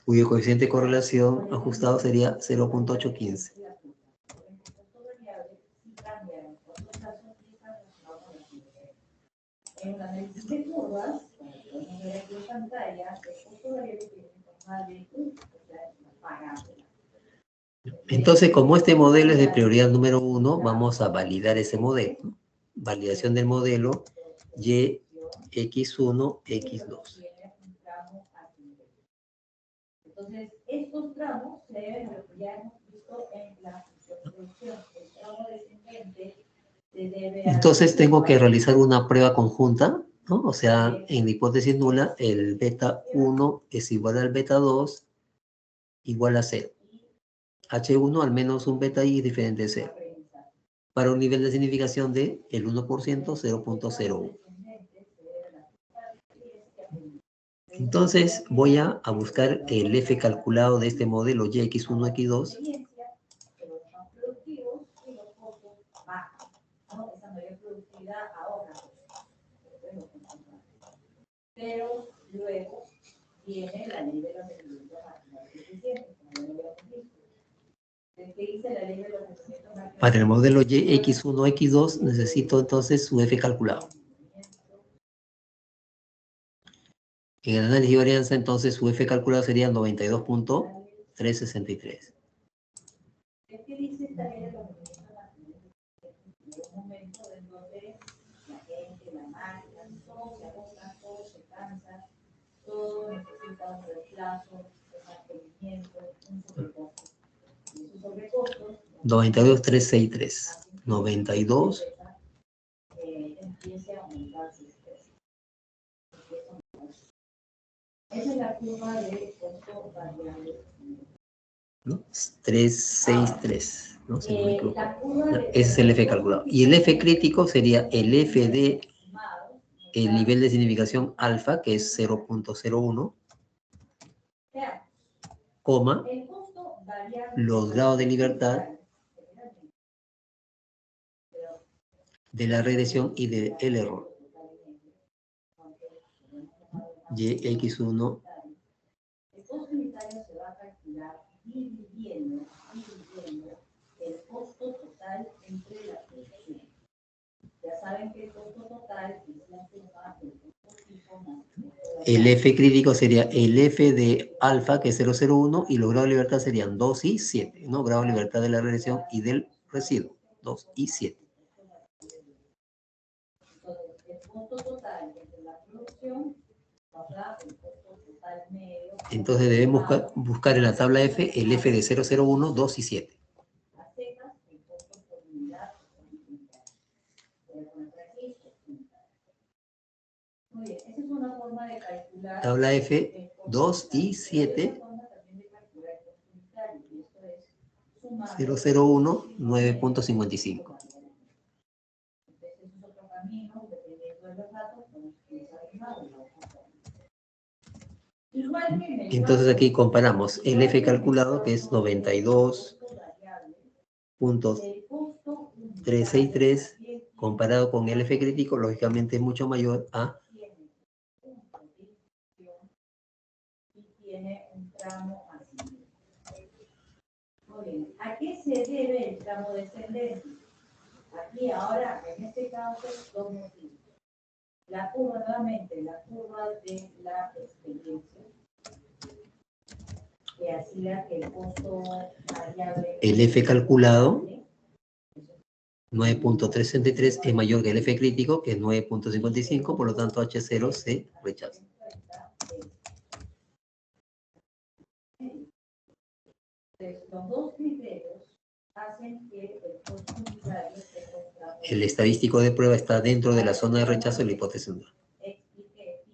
cuyo coeficiente de correlación ajustado sería 0.815. En el análisis de curvas, como podemos ver aquí en pantalla, el costo variable tiene forma de U, o sea, una parábola. Entonces, como este modelo es de prioridad número 1, vamos a validar ese modelo. Validación del modelo Y, X1, X2. Entonces, estos tramos se deben a lo que ya hemos visto en la función de producción. El tramo descendente se debe a... Entonces, tengo que realizar una prueba conjunta, ¿no? O sea, en la hipótesis nula, el beta 1 es igual al beta 2 igual a 0. H1 al menos un beta I es diferente de 0. Para un nivel de significación de el 1%, 0.01. Entonces voy a buscar el F calculado de este modelo YX1, X2. Pero luego viene la ley de los requerimientos máximos suficientes, como ya lo habíamos visto. ¿Qué dice la ley de los requerimientos máximos? Para el modelo YX1, X2 necesito entonces su F calculado. En el análisis de varianza, entonces, su F calculado sería 92.363. ¿Qué dice esta ley de los requerimientos máximos? En un momento en donde la gente, la máquina, todo se agota, todo se cansa, todo necesita un reemplazo, un mantenimiento, un sobrecosto. Y esos sobrecostos... 92.363. 92. Empiece a aumentar su estrés. Esa es la curva de costo variable. ¿No? 363, ¿no? Si no me equivoco. La curva No, de... ese es el F calculado. Y el F crítico sería el F de el nivel de significación alfa, que es 0.01, coma, los grados de libertad de la regresión y del error. YX1. El costo unitario se va a calcular dividiendo el costo total entre la producción. Ya saben que el costo total es la suma del costo fijo más el F crítico sería el F de alfa, que es 001, y los grados de libertad serían 2 y 7, ¿no? Grado de libertad de la regresión y del residuo, 2 y 7. Entonces, el costo total entre la producción nos da el costo total medio. Entonces debemos buscar en la tabla F el F de 001, 2 y 7. Las secas, el costo por unidad. Muy bien, esa es una forma de calcular. Tabla F, 2 y 7. 001, 9.55. Entonces aquí comparamos el F calculado, que es 92.363, comparado con el F crítico, lógicamente es mucho mayor a... Y tiene un tramo ascendente. Muy bien, ¿a qué se debe el tramo descendente? Aquí ahora, en este caso, dos motivos. La curva, nuevamente, la curva de la experiencia, que hacía que el costo variable... El F calculado, 9.363, es mayor que el F crítico, que es 9.55, por lo tanto H0 se rechaza. Los dos criterios hacen que el costo unitario se encuentra... El estadístico de prueba está dentro de la zona de rechazo de la hipótesis nula. Explique,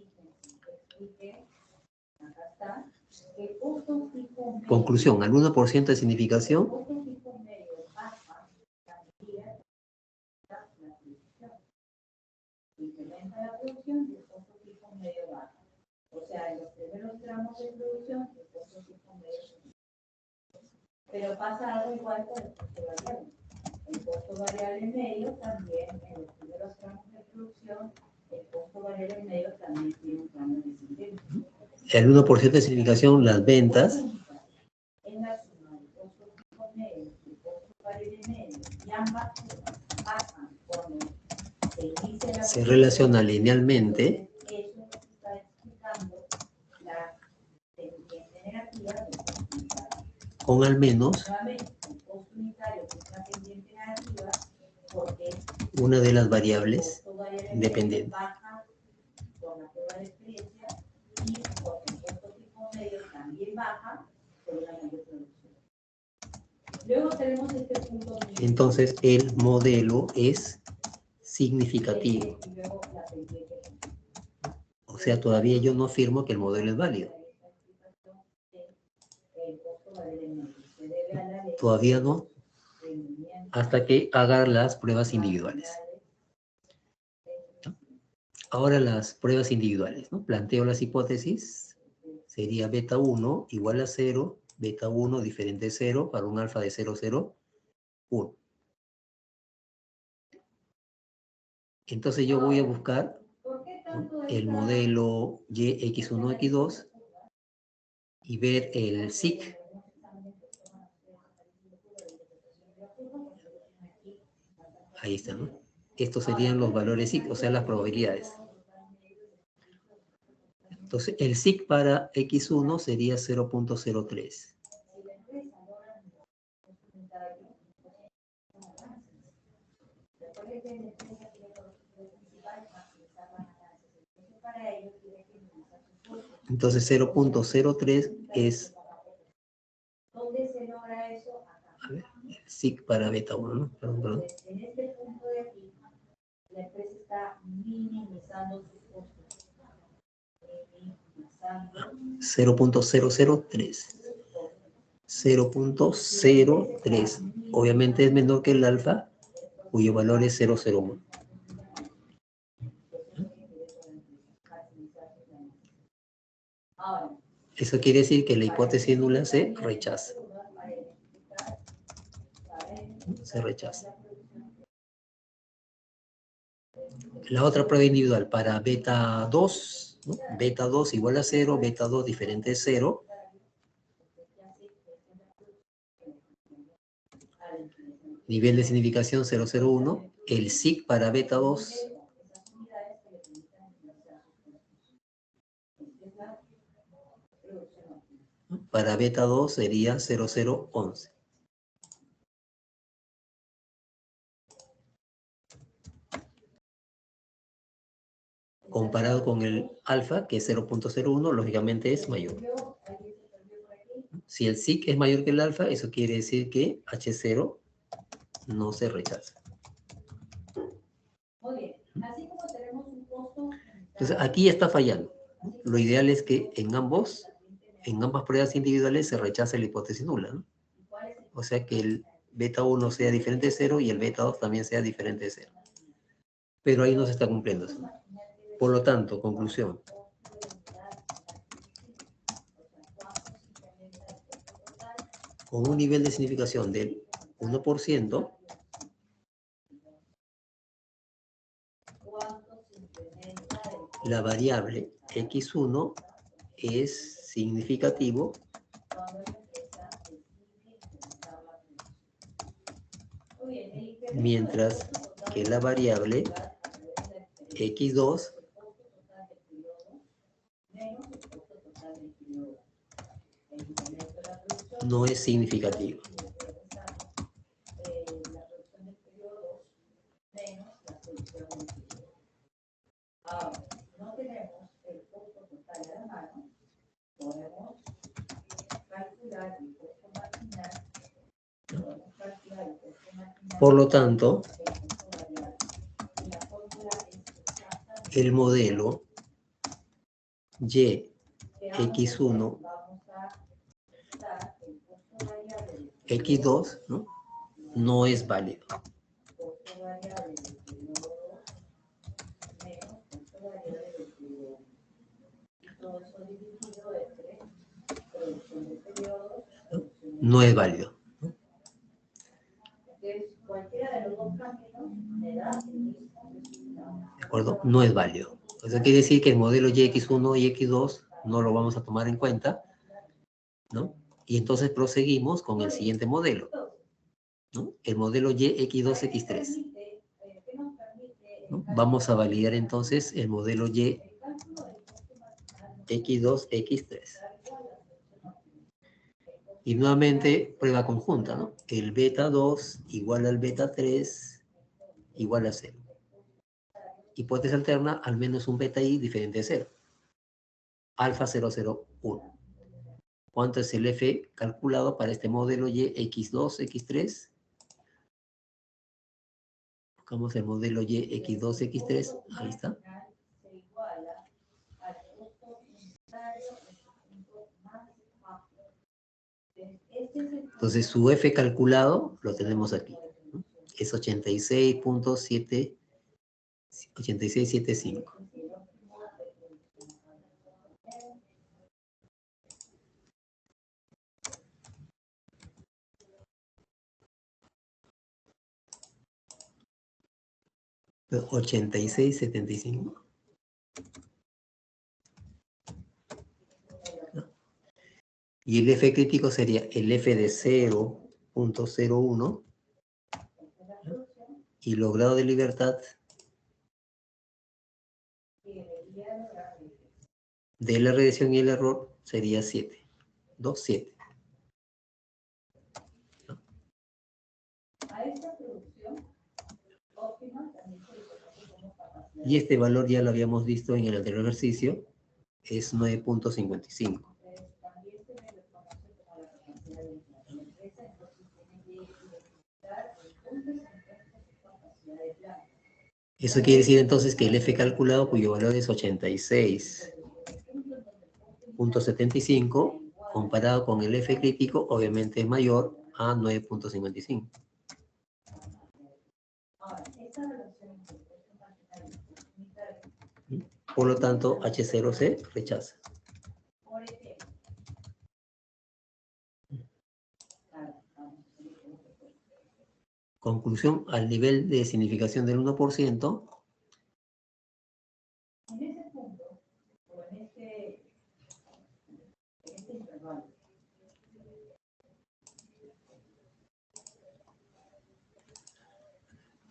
acá está, el costo fijo medio... Conclusión, al 1% de significación... El costo fijo medio baja la medida de la producción. Incrementa la producción y el costo fijo medio baja. O sea, en los primeros tramos de producción, el costo fijo medio sube. Pero pasa algo igual con el costo variable. El costo variable medio también, en los primeros tramos de producción, el costo variable medio también tiene un tramo descendente. El 1% de significación, las ventas En la suma del costo fijo medio y el costo variable medio, y ambas pasan cuando se inicia la se relaciona linealmente eso es lo que está explicando la pendiente negativa del costo unitario. con al menos Nuevamente, el costo unitario que es la pendiente negativa, porque una de las el variables costo variable independiente. baja con la prueba de experiencia y porque el costo fijo medio también baja por una mayor producción. Luego tenemos este punto. Entonces, el modelo es significativo. Y luego la pendiente. O sea, todavía yo no afirmo que el modelo es válido. Todavía no, hasta que haga las pruebas individuales. Ahora las pruebas individuales, ¿no? Planteo las hipótesis. Sería beta 1 igual a 0, beta 1 diferente de 0 para un alfa de 0, 0, 1. Entonces yo voy a buscar, ¿no?, el modelo YX1, X2 y ver el SIC. Ahí está, ¿no? Estos serían los valores SIC, o sea, las probabilidades. Entonces, el SIC para X1 sería 0.03. Entonces, 0.03 es... ¿Dónde se logra eso? A ver, el SIC para beta 1, ¿no? Perdón. En este punto de aquí, la empresa está minimizando sus costos. 0.003. 0.03. Obviamente es menor que el alfa, cuyo valor es 0.01. Eso quiere decir que la hipótesis nula se rechaza. Se rechaza. La otra prueba individual para beta 2, ¿no? Beta 2 igual a 0, beta 2 diferente de 0. Nivel de significación 001. El SIC para beta 2 para beta 2 sería 0011. Comparado con el alfa, que es 0.01, lógicamente es mayor. Si el SIC es mayor que el alfa, eso quiere decir que H0 no se rechaza. Entonces, aquí está fallando. Lo ideal es que en ambas pruebas individuales se rechace la hipótesis nula, ¿no? O sea que el beta 1 sea diferente de 0 y el beta 2 también sea diferente de 0. Pero ahí no se está cumpliendo eso. Por lo tanto, conclusión. Con un nivel de significación del 1%, la variable X1 es significativo mientras que la variable X2 no es significativa. Por lo tanto, el modelo YX1, X2, ¿no?, no es válido. No es válido. ¿De acuerdo? No es válido. Eso quiere decir que el modelo YX1 y X2 no lo vamos a tomar en cuenta, ¿no? Y entonces proseguimos con el siguiente modelo, ¿no? El modelo YX2, X3. ¿No? Vamos a validar entonces el modelo Y X2, X3. Y nuevamente prueba conjunta, ¿no? El beta 2 igual al beta 3 igual a 0. Hipótesis alterna, al menos un beta I diferente de 0. Alfa 001. ¿Cuánto es el F calculado para este modelo Y X2, X3? Buscamos el modelo Y X2, X3. Ahí está. Entonces su F calculado lo tenemos aquí, ¿no? Es 86.7, 86.75. Pero 86.75. ¿No? Y el F crítico sería el F de 0.01, ¿no? Y los grados de libertad de la regresión y el error sería 7. 2, 7. ¿No? Y este valor ya lo habíamos visto en el anterior ejercicio, es 9.55. Eso quiere decir entonces que el F calculado, cuyo valor es 86.75, comparado con el F crítico, obviamente es mayor a 9.55. Por lo tanto, H0 se rechaza. Conclusión, al nivel de significación del 1%,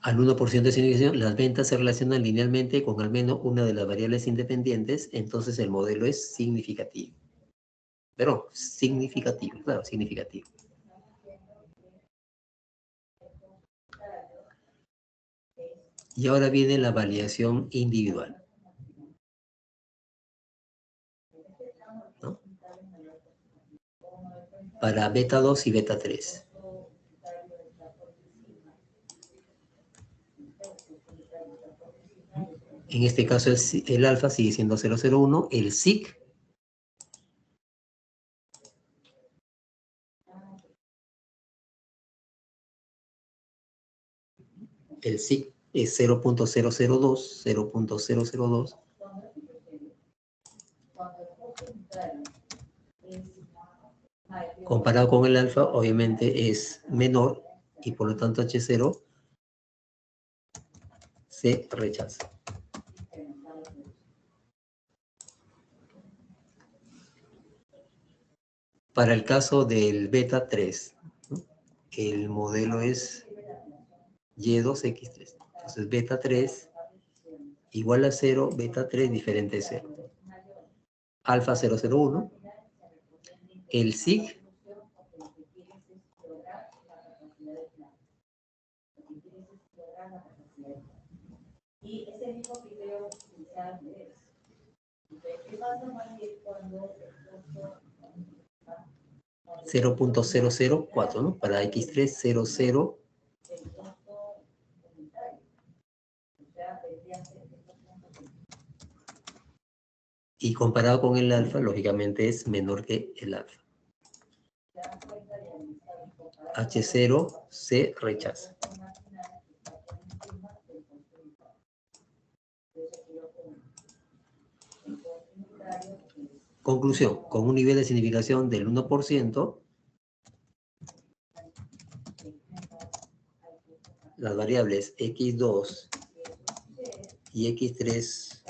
al 1% de significación, las ventas se relacionan linealmente con al menos una de las variables independientes, entonces el modelo es significativo. Pero significativo, claro, significativo. Y ahora viene la validación individual, ¿no? Para beta 2 y beta 3. En este caso el alfa sigue siendo 001, el SIC es 0.002, 0.002. Comparado con el alfa, obviamente es menor y por lo tanto H0 se rechaza. Para el caso del beta 3, ¿no? El modelo es Y2X3. Entonces beta 3 igual a 0, beta 3 diferente de 0. Alfa 001, el SIG y ese mismo criterio inicial es. ¿Qué pasa más bien cuando 0.004, ¿no? Para X3, 00. Y comparado con el alfa, lógicamente es menor que el alfa. H0 se rechaza. Conclusión, con un nivel de significación del 1%, las variables X2 y X3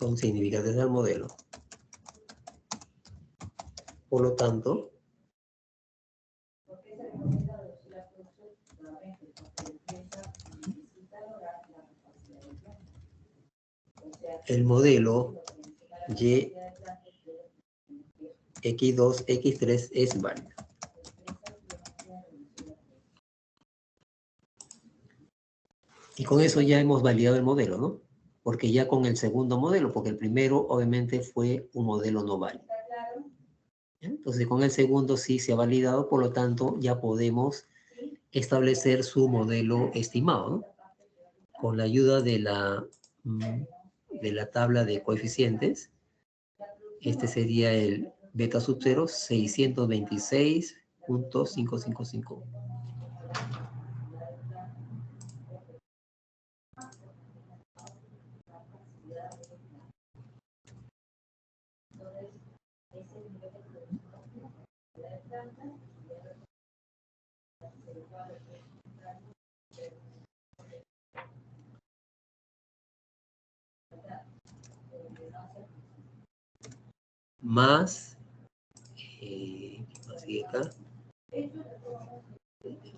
son significantes al modelo. Por lo tanto, ¿Por qué se recomienda reducir la producción? Nuevamente, porque la empresa necesita lograr la capacidad de planta. O sea, el modelo lo que significa la Y capacidad de planta es que X2, X3 es válido. Y con eso ya hemos validado el modelo, ¿no? Porque ya con el segundo modelo, porque el primero obviamente fue un modelo no válido. ¿Está claro? ¿Ya? Entonces con el segundo sí se ha validado, por lo tanto ya podemos establecer su modelo estimado, ¿no? Con la ayuda de la tabla de coeficientes. Este sería el beta sub 0, 626.555. Más, ¿qué más sigue acá?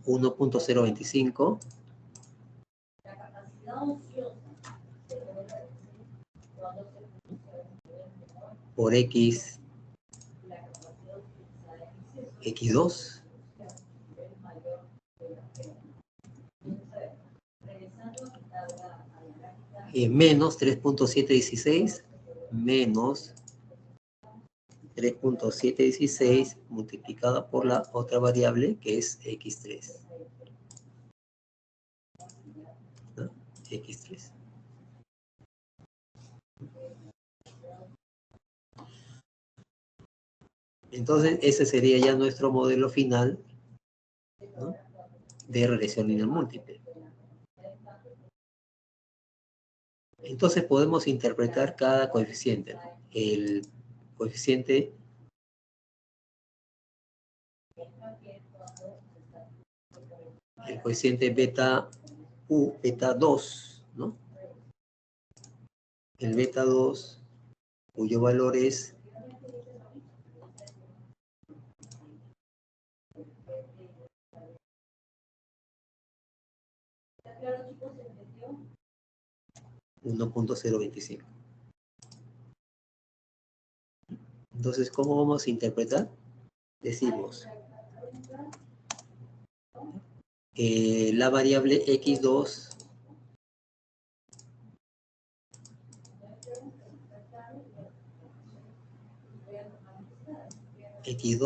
1.025 La capacidad ociosa por X, la capacidad utilizada en exceso X2, es mayor de la que regresando a la tabla a la gráfica, menos 3.716 menos 3.716 multiplicada por la otra variable que es X3. ¿No? X3. Entonces, ese sería ya nuestro modelo final, ¿no? De regresión lineal múltiple. Entonces podemos interpretar cada coeficiente, ¿no? El coeficiente beta U, beta 2, ¿no? El beta 2, cuyo valor es 1.025. Entonces, ¿cómo vamos a interpretar? Decimos, la variable X2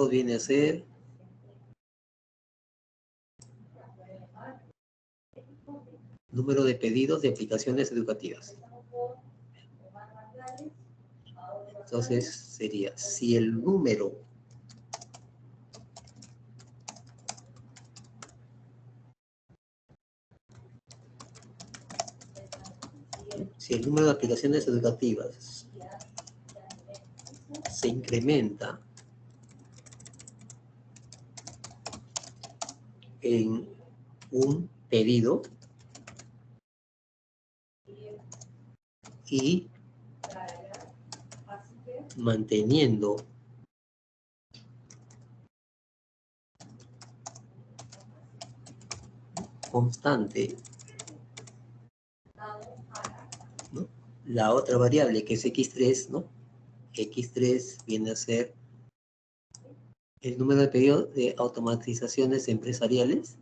viene a ser número de pedidos de aplicaciones educativas. Entonces sería, si el número de aplicaciones educativas se incrementa en un pedido y manteniendo constante, ¿no? La otra variable que es X3, ¿no? X3 viene a ser el número de pedidos de automatizaciones empresariales.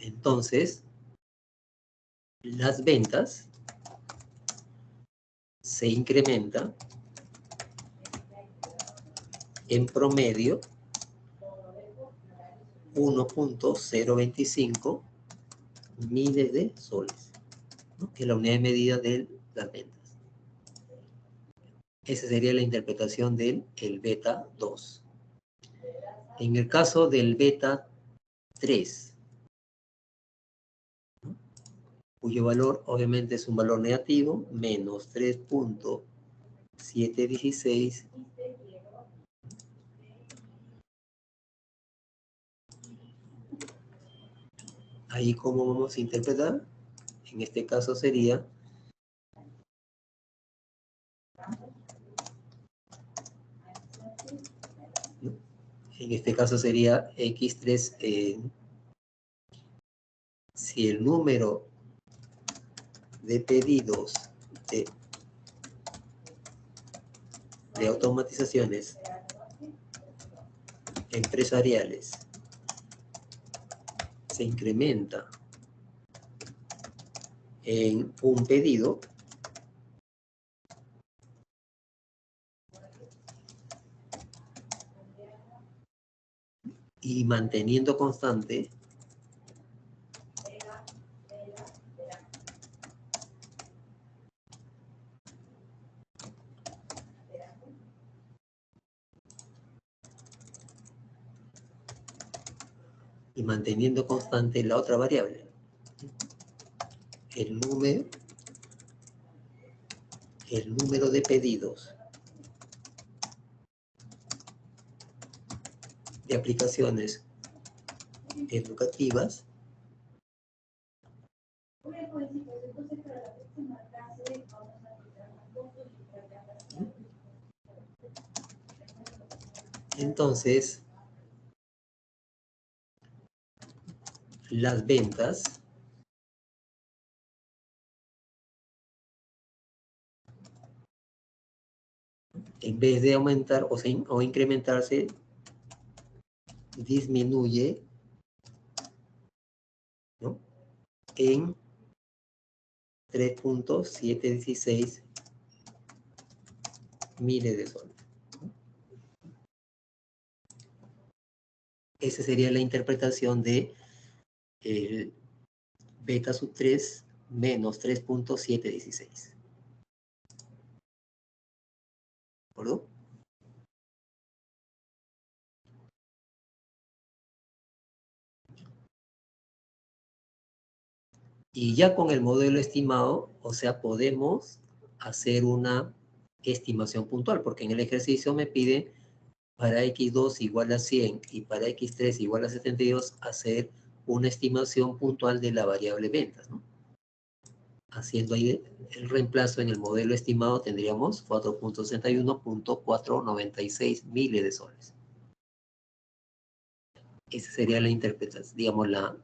Entonces, las ventas se incrementan en promedio 1.025 miles de soles, ¿no? Que es la unidad de medida de las ventas. Esa sería la interpretación del beta 2. En el caso del beta 3, cuyo valor obviamente es un valor negativo, menos 3.716. Ahí, ¿cómo vamos a interpretar? En este caso sería X3, si el número de pedidos de automatizaciones empresariales se incrementa en un pedido, y manteniendo constante la otra variable, el número de pedidos de aplicaciones educativas entonces las ventas en vez de aumentar o incrementarse, disminuye, ¿no?, en 3.716 miles de soles. Esa sería la interpretación de el beta sub 3 menos 3.716. ¿De acuerdo? Y ya con el modelo estimado, o sea, podemos hacer una estimación puntual, porque en el ejercicio me pide para X2 igual a 100 y para X3 igual a 72 hacer una estimación puntual de la variable ventas, ¿no? Haciendo ahí el reemplazo en el modelo estimado tendríamos 4.61.496 miles de soles. Esa sería la interpretación, digamos, la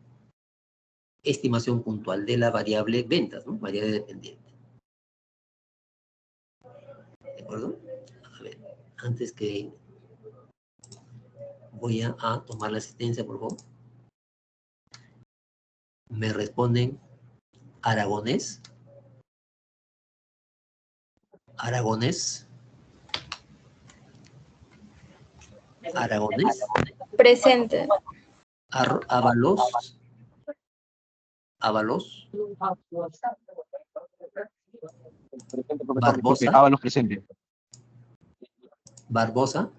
estimación puntual de la variable ventas, ¿no? Variable dependiente. ¿De acuerdo? A ver, antes que voy a tomar la asistencia, por favor. Me responden Aragonés. Aragonés. Aragonés. Presente. Ábalos. Ábalos. Barbosa. Ábalos presente. Barbosa.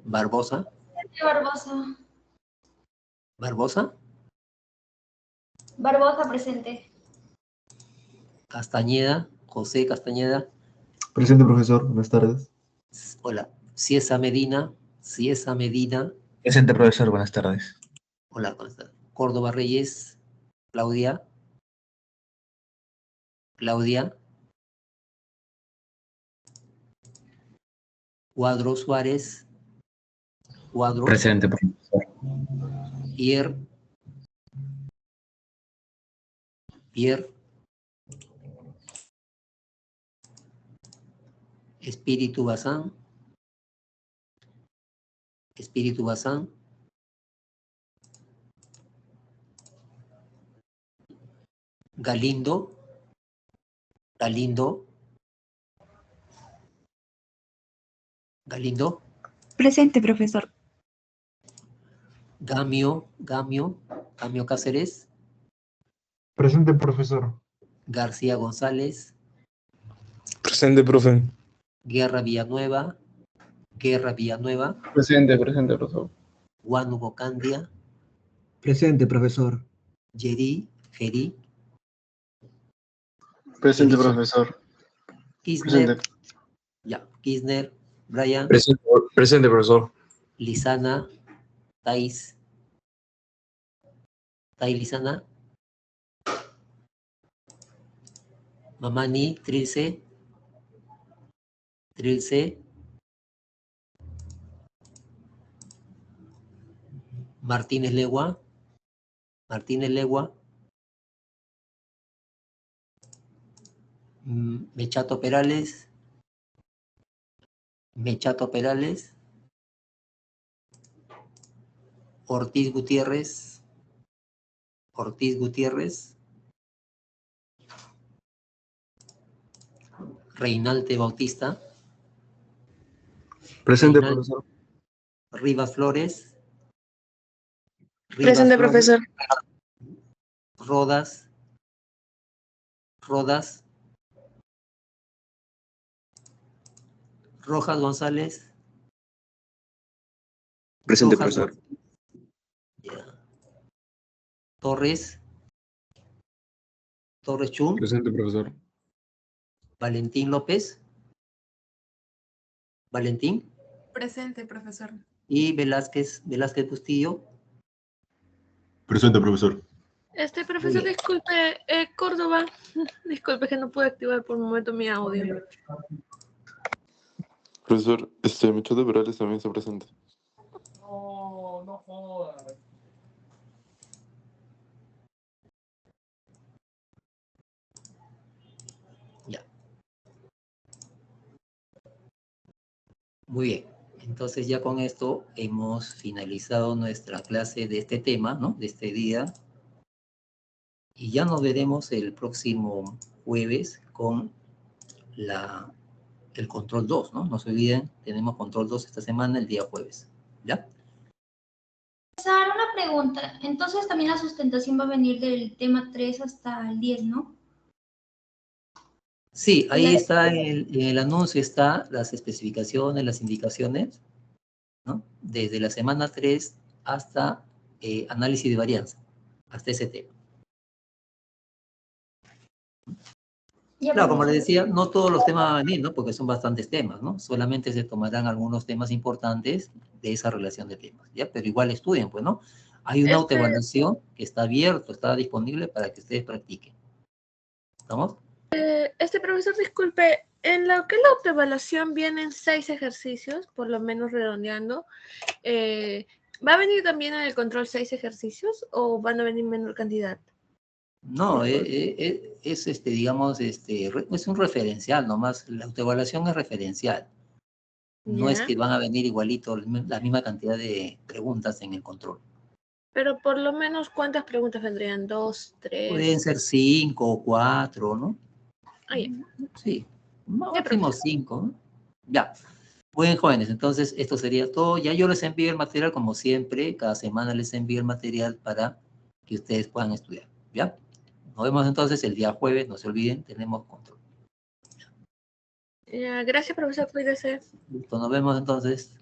Barbosa. Barbosa. Barbosa. Barbosa presente. Castañeda. José Castañeda. Presente, profesor. Buenas tardes. Hola. Ciesa Medina. Ciesa Medina. Presente, profesor. Buenas tardes. Hola, ¿cómo estás? Córdoba Reyes. Claudia. Claudia. Cuadro Suárez. Cuadro. Presente, profesor. Pierre. Espíritu Bazán. Espíritu Bazán. Galindo. Galindo. Galindo. Presente, profesor. Gamio Cáceres. Presente, profesor. García González. Presente, profe. Guerra Villanueva. Presente, profesor. Juan Hugo Candia. Presente, profesor. Geri. Presente, Elisha. profesor. Kisner. Presente. Ya. Kisner. Brian. Presente, profesor. Lisana. Thais. Thais Lisana. Mamani. Trilce. Trilce. Martínez Legua. Martínez Legua. Mechato Perales. Mechato Perales. Ortiz Gutiérrez. Ortiz Gutiérrez. Reinalte Bautista. Presente, Reinal- profesor. Rivas Flores. Rivas Presente, Flores. profesor. Rodas. Rodas. Rojas González. Presente, Rojas profesor. Ya. Torres. Torres Chum. Presente, profesor. Valentín López. Valentín. Presente, profesor. Y Velázquez Bustillo. Presente, profesor. Profesor, bien. disculpe, Córdoba, disculpe que no pude activar por un momento mi audio. Profesor, Mechato Perales también está presente. No, no jodas. Ya. Muy bien. Entonces ya con esto hemos finalizado nuestra clase de este tema, ¿no? De este día. Y ya nos veremos el próximo jueves con el control 2, ¿no? No se olviden, tenemos control 2 esta semana, el día jueves. ¿Ya? César, una pregunta. Entonces también la sustentación va a venir del tema 3 hasta el 10, ¿no? Sí, ahí está en el anuncio, está las especificaciones, las indicaciones, ¿no? Desde la semana 3 hasta análisis de varianza, hasta ese tema. Ya, Claro, como les profesor. decía, no todos los temas van a venir, ¿no? Porque son bastantes temas, ¿no? Solamente se tomarán algunos temas importantes de esa relación de temas, ¿ya? Pero igual estudien, pues, ¿no? Hay una autoevaluación que está abierta, está disponible para que ustedes practiquen. ¿Estamos? Profesor, disculpe, en lo que es la autoevaluación vienen 6 ejercicios, por lo menos redondeando. ¿Va a venir también en el control 6 ejercicios o van a venir menor cantidad? No, digamos, es un referencial nomás. La autoevaluación es referencial. No es Ya. que van a venir igualito la misma cantidad de preguntas en el control. Pero por lo menos, ¿cuántas preguntas vendrían? 2, 3. Pueden ser 5 o 4, ¿no? Ah, ya. Sí, máximo 5, ¿no? Ya. Muy bien, jóvenes, entonces esto sería todo. Ya yo les envío el material como siempre. Cada semana les envío el material para que ustedes puedan estudiar. ¿Ya? Nos vemos entonces el día jueves. No se olviden, tenemos control. Gracias, profesor. Cuídese. Listo, nos vemos entonces.